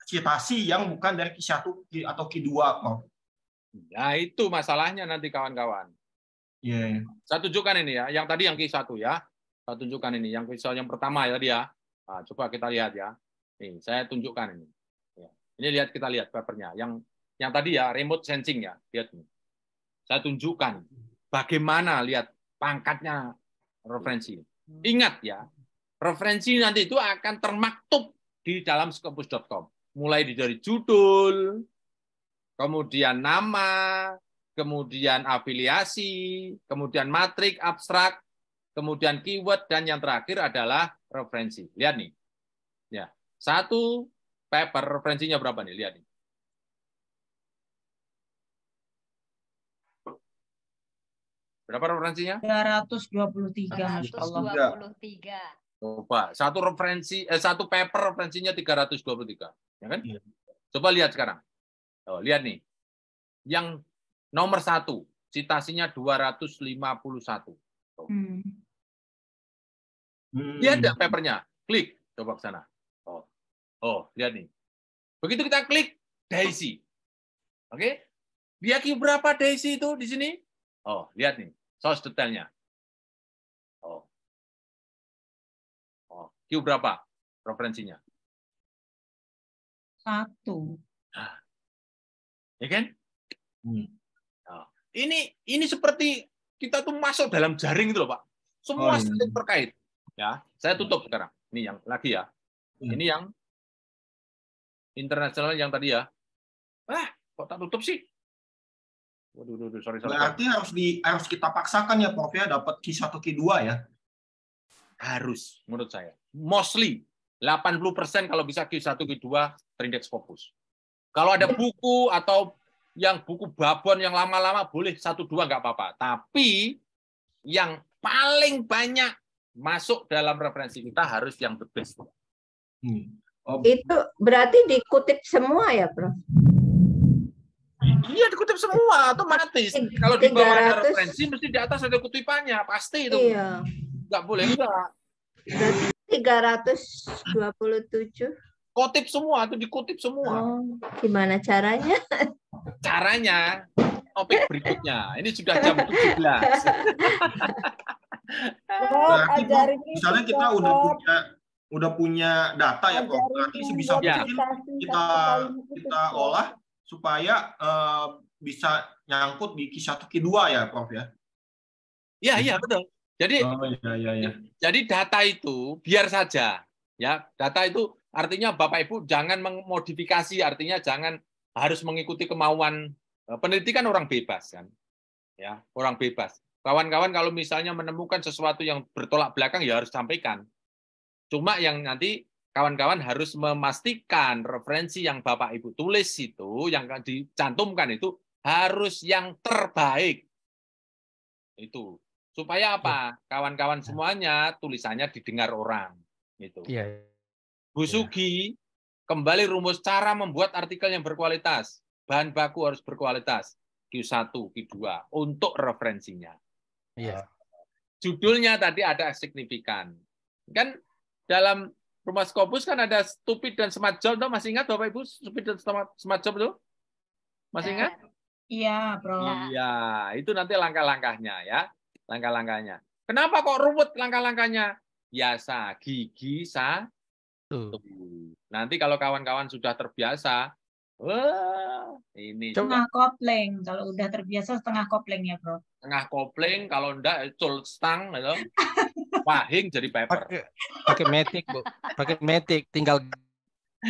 citasi yang bukan dari Q1 atau Q2, Prof. Ya, itu masalahnya nanti kawan-kawan. Yeah. Saya tunjukkan ini ya, yang tadi yang Q1 ya. Saya tunjukkan ini, yang Q1 yang pertama ya dia. Nah, coba kita lihat ya. Nih, saya tunjukkan ini. Ya. Ini kita lihat papernya. Yang tadi ya, remote sensing ya. Lihat nih. Saya tunjukkan bagaimana lihat pangkatnya referensi. Ingat ya, referensi nanti itu akan termaktub di dalam scopus.com. Mulai dari judul, kemudian nama, kemudian afiliasi, kemudian matrik, abstrak, kemudian keyword, dan yang terakhir adalah referensi. Lihat nih. Ya, satu paper referensinya berapa nih? Lihat nih. Berapa referensinya? 323, Masya Allah. 323. Coba, satu paper referensinya 323. Ya kan? Coba lihat sekarang. Lihat nih. Yang nomor 1, citasinya 251. Lihat nggak papernya? Klik. Coba ke sana. Lihat nih. Begitu kita klik, Daisy. Oke? Dia berapa Daisy itu di sini? Lihat nih. Source detailnya. Q berapa referensinya? 1. Ya kan? Ini seperti kita tuh masuk dalam jaring itu loh, Pak. Semua saling terkait. Ya, saya tutup sekarang. Ini yang lagi ya. Ini yang internasional yang tadi ya. Kok tak tutup sih? Waduh, sorry. Berarti harus kita paksakan ya, Prof, ya, dapat Q1 Q2 ya. Harus menurut saya. Mostly 80% kalau bisa Q1, Q2 terindeks Scopus. Kalau ada buku atau yang buku babon yang lama-lama boleh 1-2 nggak apa-apa. Tapi yang paling banyak masuk dalam referensi kita harus yang the best. Itu berarti dikutip semua ya, Prof? Iya, dikutip semua, otomatis. Kalau di bawah ada referensi, mesti di atas ada kutipannya, pasti itu. Iya. Nggak boleh enggak. Berarti 327. Kutip semua, itu dikutip semua. Gimana caranya? Caranya, topik berikutnya. Ini sudah jam 17. Berarti misalnya kita udah punya data ya, Prof. Berarti sebisa mungkin kita olah supaya bisa nyangkut di Q1, Q2 ya, Prof ya. Iya, betul. Jadi jadi data itu biar saja ya. Data itu artinya Bapak Ibu jangan memodifikasi, artinya jangan harus mengikuti kemauan peneliti, kan orang bebas kan. Ya, orang bebas. Kawan-kawan kalau misalnya menemukan sesuatu yang bertolak belakang ya harus sampaikan. Cuma yang nanti kawan-kawan harus memastikan referensi yang Bapak Ibu tulis itu, yang dicantumkan itu harus yang terbaik. Itu. Supaya apa? Kawan-kawan semuanya tulisannya didengar orang. Gitu. Bu Sugi, kembali rumus cara membuat artikel yang berkualitas. Bahan baku harus berkualitas. Q1, Q2 untuk referensinya. Judulnya tadi ada signifikan. Kan dalam Rumah Scopus kan ada stupid dan smart job, masih ingat Bapak Ibu stupid dan smart job itu? Masih ingat? Iya, Bro. Iya, itu nanti langkah-langkahnya ya. Langkah-langkahnya. Kenapa kok rumit langkah-langkahnya? Biasa, gigi satu. Nanti kalau kawan-kawan sudah terbiasa, ini setengah kopling. Kalau udah terbiasa setengah kopling ya, Bro. Setengah kopling, kalau enggak cul stang gitu. Wahing jadi paper. Pakai metik, Bu. Pakai metik, tinggal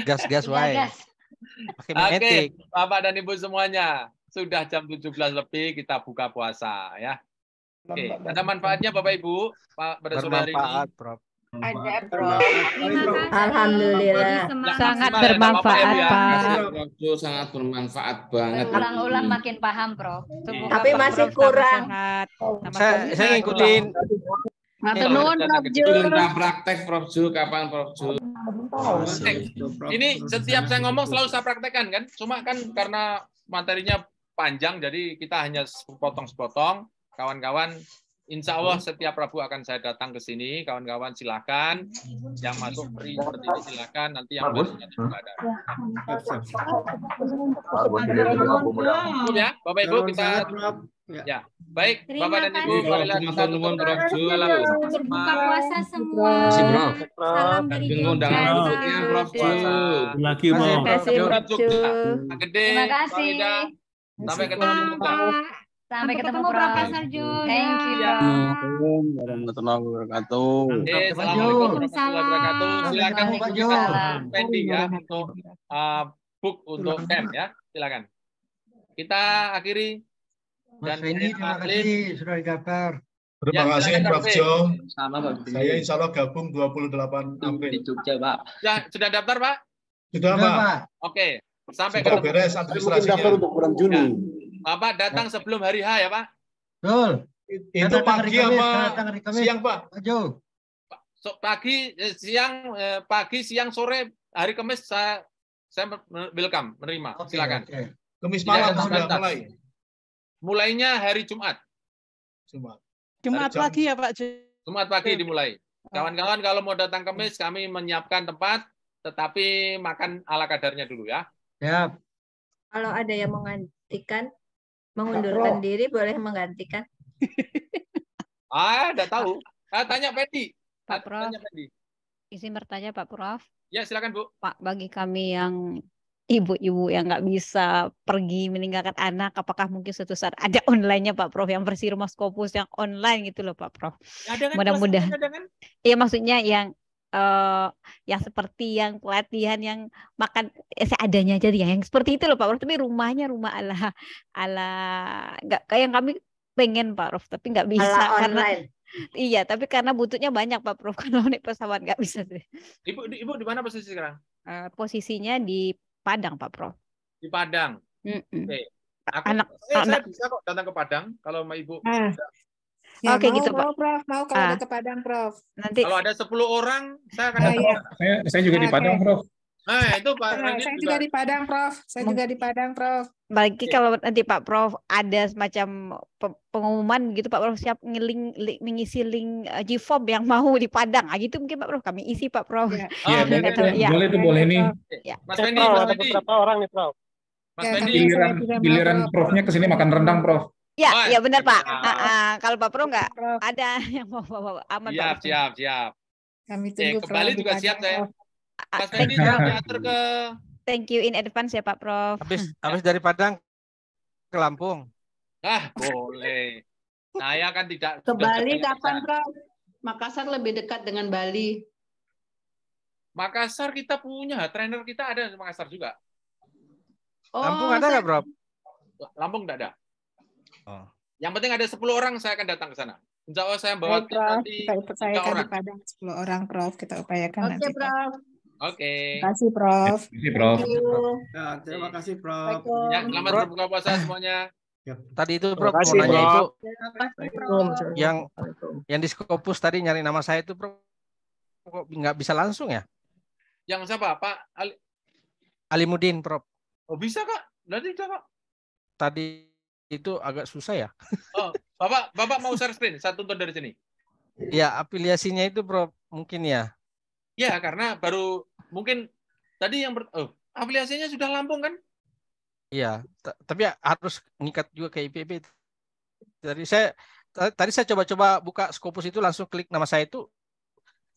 gas-gas wae. Pakai metik. Oke, Bapak dan Ibu semuanya, sudah jam 17 lebih kita buka puasa ya. Oke, ada manfaatnya Bapak Ibu, Pak Saudari. Bermanfaat, Prof. Ada, Prof. Alhamdulillah. Sangat bermanfaat, Pak. Sangat bermanfaat banget. Ulang-ulang makin paham, Prof. Tapi masih kurang. Saya ngikutin. Minta praktek, Prof Ju. Kapan, Prof Ju? Ini setiap saya ngomong selalu saya praktekkan kan. Cuma kan karena materinya panjang, jadi kita hanya sepotong-sepotong. Kawan-kawan, insya Allah setiap Rabu akan saya datang ke sini. Kawan-kawan silakan. Yang masuk free seperti ini silakan. Nanti yang barunya juga ada. Ya, Bapak Ibu kita. Ya, baik. Bapak dan Ibu, marilah kita berbuka puasa semua. Salam dari Undangan berikutnya, Prof Ju. Lagi, Prof. Terima kasih, Prof Ju. Gede. Terima kasih. Sampai ketemu di Jogja. Sampai ketemu, Prof. Thank you, Assalamualaikum warahmatullahi wabarakatuh. Assalamualaikum warahmatullahi wabarakatuh. Silakan Pak Fendi ya untuk book untuk camp ya. Silakan. Kita akhiri. Mas Fendi, terima kasih sudah dikabar. Terima kasih Prof Jo. Sama Pak. Saya insya Allah gabung 28 April. Di Jogja, Pak. Sudah daftar, Pak? Sudah, Pak. Oke. Sampai sudah ketemu. beres administrasinya. Daftar untuk bulan Juni. Bapak datang sebelum hari H ya, Pak? Betul. Itu pagi apa siang, Pak? Pagi, siang, sore, hari Kamis saya welcome, menerima. Silakan. Kamis malam sudah mulai. Mulainya hari Jumat. Jumat pagi ya Pak. Jumat pagi dimulai. Kawan-kawan kalau mau datang Kamis kami menyiapkan tempat, tetapi makan ala kadarnya dulu ya. Ya. Kalau ada yang mengundurkan diri boleh menggantikan. Udah tahu. Tanya Fendi. Pak Prof. Tanya Fendi. Izin bertanya Pak Prof. Ya silakan Bu. Pak, bagi kami yang ibu-ibu yang nggak bisa pergi meninggalkan anak, apakah mungkin suatu saat ada online-nya Pak Prof yang versi Rumah Scopus yang online gitu loh Pak Prof. Kan, mudah-mudahan. Iya maksudnya yang seperti yang pelatihan yang makan seadanya aja yang seperti itu loh Pak Prof. Tapi rumahnya rumah ala nggak kayak yang kami pengen Pak Prof. Tapi nggak bisa ala karena online. Iya, tapi karena butuhnya banyak Pak Prof. Kalau naik pesawat nggak bisa sih. Ibu di mana posisi sekarang? Posisinya di Padang Pak Prof. Di Padang. Mm-mm. Oke. Saya bisa kok datang ke Padang kalau sama Ibu. Ya, Oke, mau, gitu, mau, Pak. Prof. Mau kalau ada ke Padang, Prof. Nanti Kalau ada 10 orang, saya akan datang. Iya. Saya juga di Padang, Prof. Nah, itu Pak Nah, Randy saya juga di Padang, Prof. Saya juga di Padang, Prof. bagi kalau nanti Pak Prof ada semacam pengumuman gitu Pak Prof siap mengisi link GFOB yang mau di Padang, gitu mungkin Pak Prof kami isi Pak Prof. Iya, boleh tuh, boleh nih. Ya. Mas Fendi, Prof, ada beberapa orang nih, Prof. Mas Fendi, Giliran Profnya ke sini makan rendang, Prof. Ya, ya benar Pak. Kalau Pak Prof nggak ada yang mau bawa aman Pak. Siap. Kami tunggu kembali Prof, juga di siap saya. Padang, Mas Fendi diatur ke. Thank you in advance ya Pak Prof. Habis dari Padang ke Lampung. Boleh. Saya kan tidak. Ke Bali kapan, Prof? Makassar lebih dekat dengan Bali. Makassar kita punya, trainer kita ada di Makassar juga. Lampung ada nggak, Prof? Lampung nggak ada. Oh. Yang penting ada 10 orang, saya akan datang ke sana. Insya Allah saya bawa Baik, Prof. nanti Kita upayakan 3 di Padang 10 orang, Prof. Kita upayakan Oke, nanti. Prof. Oke. Terima kasih, Prof. Prof. Ya, terima kasih, Prof. Ya, selamat berbuka puasa semuanya. Tadi itu Prof, kasih, mau nanya Prof. itu Terima kasih, yang di Skopus tadi nyari nama saya itu Prof, kok nggak bisa langsung ya? Yang siapa, Pak? Alimudin, Prof. Oh, bisa, Kak. Nanti bisa, Kak. Tadi itu agak susah ya. Oh, Bapak mau share screen, saya tonton dari sini. Ya, afiliasinya itu Prof, mungkin ya. Ya, karena baru mungkin tadi yang afiliasinya sudah Lampung kan? Iya, tapi harus ngikat juga ke IPB. Tadi saya coba-coba buka Scopus itu langsung klik nama saya itu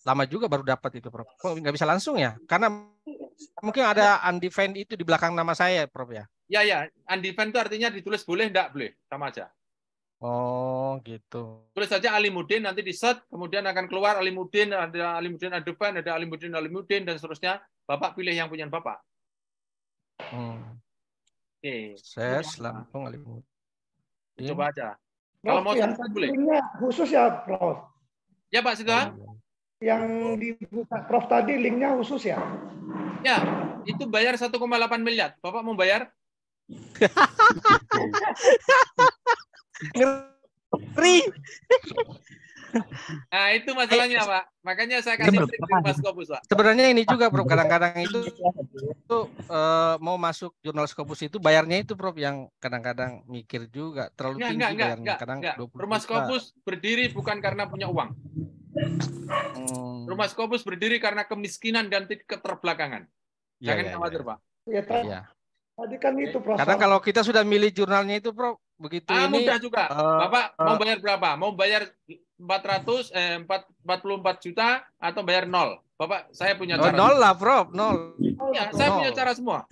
lama juga baru dapat itu Prof. Kok nggak bisa langsung ya? Karena mungkin ada undefined itu di belakang nama saya Prof ya. Ya, undefined itu artinya ditulis boleh enggak boleh, sama aja. Oh, gitu. Tulis saja Alimudin, nanti di search, kemudian akan keluar Alimudin, ada Alimudin undefined, ada Alimudin, dan seterusnya. Bapak pilih yang punya Bapak. Oke. Ses Lampung Alimudin. Coba aja. Prof, Kalau mau yang search boleh. linknya khusus ya, Prof? Ya, Pak Sidoa. Yang dibuka Prof tadi linknya khusus ya? Ya, itu bayar 1,8 miliar. Bapak mau bayar? Ngeri. Nah, itu masalahnya, Pak. Makanya saya kasih trik di Mas Scopus, Pak. Sebenarnya ini juga, Prof. Kadang-kadang itu mau masuk jurnal Scopus itu bayarnya itu, Prof, yang kadang-kadang mikir juga terlalu tinggi bayarnya. Kadang 20 Rumah juta. Scopus berdiri bukan karena punya uang. Rumah Scopus berdiri karena kemiskinan dan keterbelakangan. Jangan khawatir, Pak. Iya. Tadi kan itu, Prof. Kadang kalau kita sudah milih jurnalnya itu, Prof, begitu ini mudah juga. Bapak mau bayar berapa? Mau bayar 44 juta atau bayar 0? Bapak, saya punya cara. Nol lah, Prof, nol. Ya, saya punya cara semua.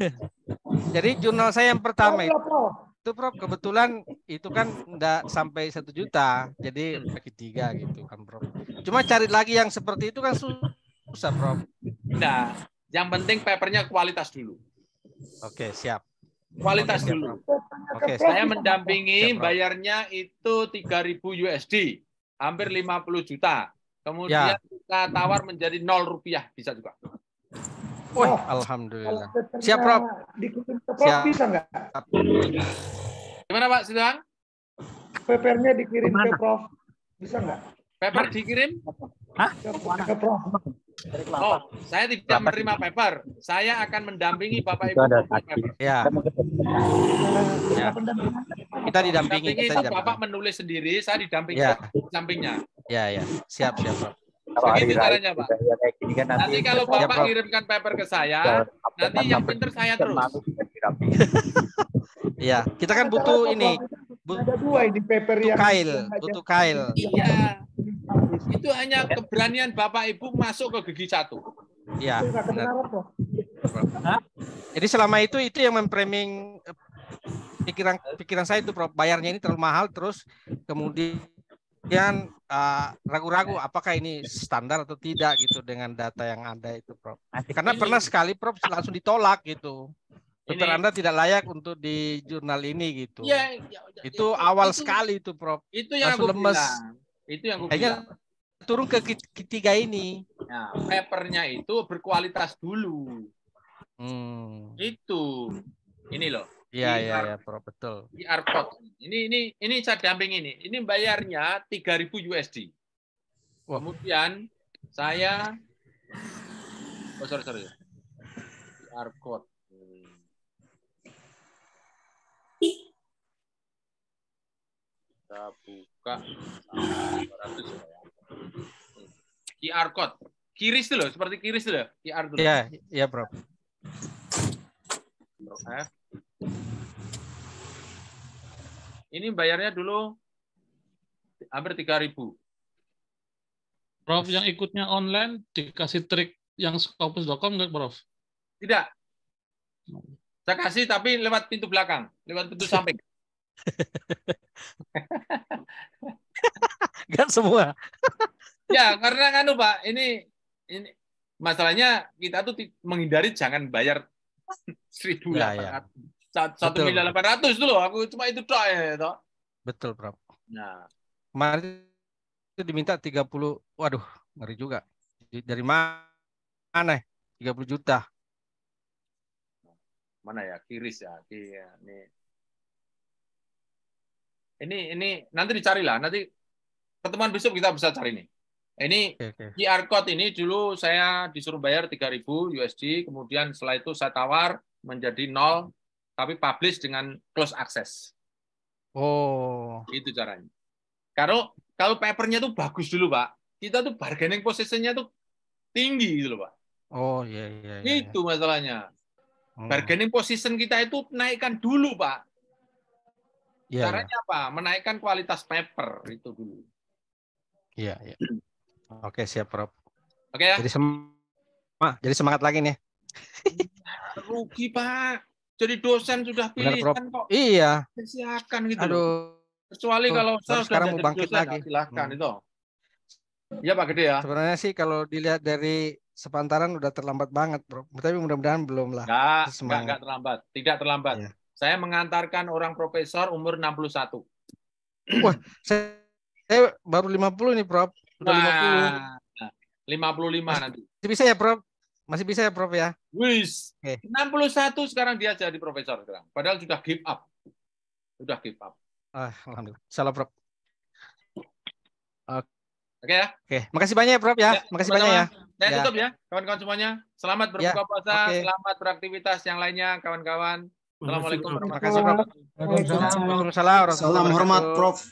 Jadi jurnal saya yang pertama itu, Prof, kebetulan itu kan enggak sampai 1 juta. Jadi bagi 3 gitu kan, Prof. Cuma cari lagi yang seperti itu kan susah, Prof. Nah, yang penting papernya kualitas dulu. Oke, siap. Kualitas Oke, dulu. Oke, Saya mendampingi, siap, Prof. bayarnya itu 3.000 USD, hampir 50 juta. Kemudian kita tawar menjadi 0 rupiah, bisa juga. Wah, alhamdulillah. Siap, Prof. Dikirim ke Prof bisa nggak? Gimana, Pak Sidang? Papernya dikirim ke Prof. Bisa nggak? Paper dikirim? Ke Prof. Oh, saya tidak menerima paper. Saya akan mendampingi Bapak Ibu. Ya. Kita didampingi. Itu Bapak menulis sendiri, saya didampingi sampingnya. Ya. Siap, Prof. Begitu caranya, Pak. Nanti kalau Bapak kirimkan paper ke saya, nanti yang pinter saya terus. Iya, kita kan butuh ini. Ada 2 ini paper yang butuh kail. Iya. Itu hanya keberanian Bapak Ibu masuk ke gigi 1. Iya. Jadi selama itu yang memframing pikiran saya itu, Prof. Bayarnya ini terlalu mahal, terus kemudian ragu-ragu apakah ini standar atau tidak gitu dengan data yang ada itu, Prof. Karena pernah sekali, Prof, langsung ditolak gitu. Dokter Anda tidak layak untuk di jurnal ini gitu. Ya, itu awal sekali itu, Prof. Itu yang langsung aku lemes. bilang. Itu yang gue Kayaknya bilang. turun ke ketiga ini. Nah, papernya itu berkualitas dulu. Itu. Ini loh. Iya, Prof, betul. QR code. Ini saya damping ini. Ini bayarnya 3.000 USD. Kemudian saya sorry. QR code. Kita buka 200 ya. QR code. Kiris dulu, seperti kiris dulu. QR dulu. Iya, Prof. F. Ini bayarnya dulu hampir 3.000. Prof, yang ikutnya online dikasih trik yang Scopus.com nggak, Prof? Tidak. Saya kasih tapi lewat pintu belakang, lewat pintu samping. Enggak semua. Ya, karena kan Pak, ini masalahnya kita tuh menghindari jangan bayar 1.800. 1.800 dulu, aku cuma itu doang ya, toh. Betul, Prof. Nah, kemarin itu diminta 30, waduh, ngeri juga. Dari mana? 30 juta. Mana ya? Kiris ya. Ini nanti dicarilah. Nanti pertemuan besok kita bisa cari nih. Ini QR code ini dulu saya disuruh bayar 3.000 USD, kemudian setelah itu saya tawar menjadi 0, tapi publish dengan close access. Oh. Itu caranya. Kalau papernya tuh bagus dulu, Pak. Kita tuh bargaining position-nya tuh tinggi gitu loh, Pak. Oh, iya. Itu masalahnya. Bargaining position kita itu naikkan dulu, Pak. Caranya apa? Menaikkan kualitas paper itu dulu. Iya. Oke, siap, Prof. Oke ya. Jadi semangat lagi nih. Rugi, Pak. Jadi dosen sudah pilihan kok. Iya. Silakan gitu. Aduh. Kecuali kalau saya sekarang sudah mau bangkit dosen, lagi. Silahkan itu. Ya Pak Gede ya. Sebenarnya sih kalau dilihat dari sepantaran udah terlambat banget, Bro. Tapi mudah-mudahan belum lah. Enggak terlambat. Tidak terlambat. Iya. Saya mengantarkan orang profesor umur 61. Wah, saya baru 50 nih, Prof. Udah 55 nanti. Masih bisa ya, Prof? Masih bisa ya, Prof ya? Wis. 61 sekarang dia jadi profesor sekarang. Padahal sudah give up. Alhamdulillah. Salah, Prof. Oke ya. Oke, makasih banyak ya, Prof ya. Makasih banyak ya. Saya tutup ya, kawan-kawan semuanya. Selamat berbuka puasa, selamat beraktivitas yang lainnya, kawan-kawan. Assalamualaikum warahmatullahi wabarakatuh. Salam hormat, Prof.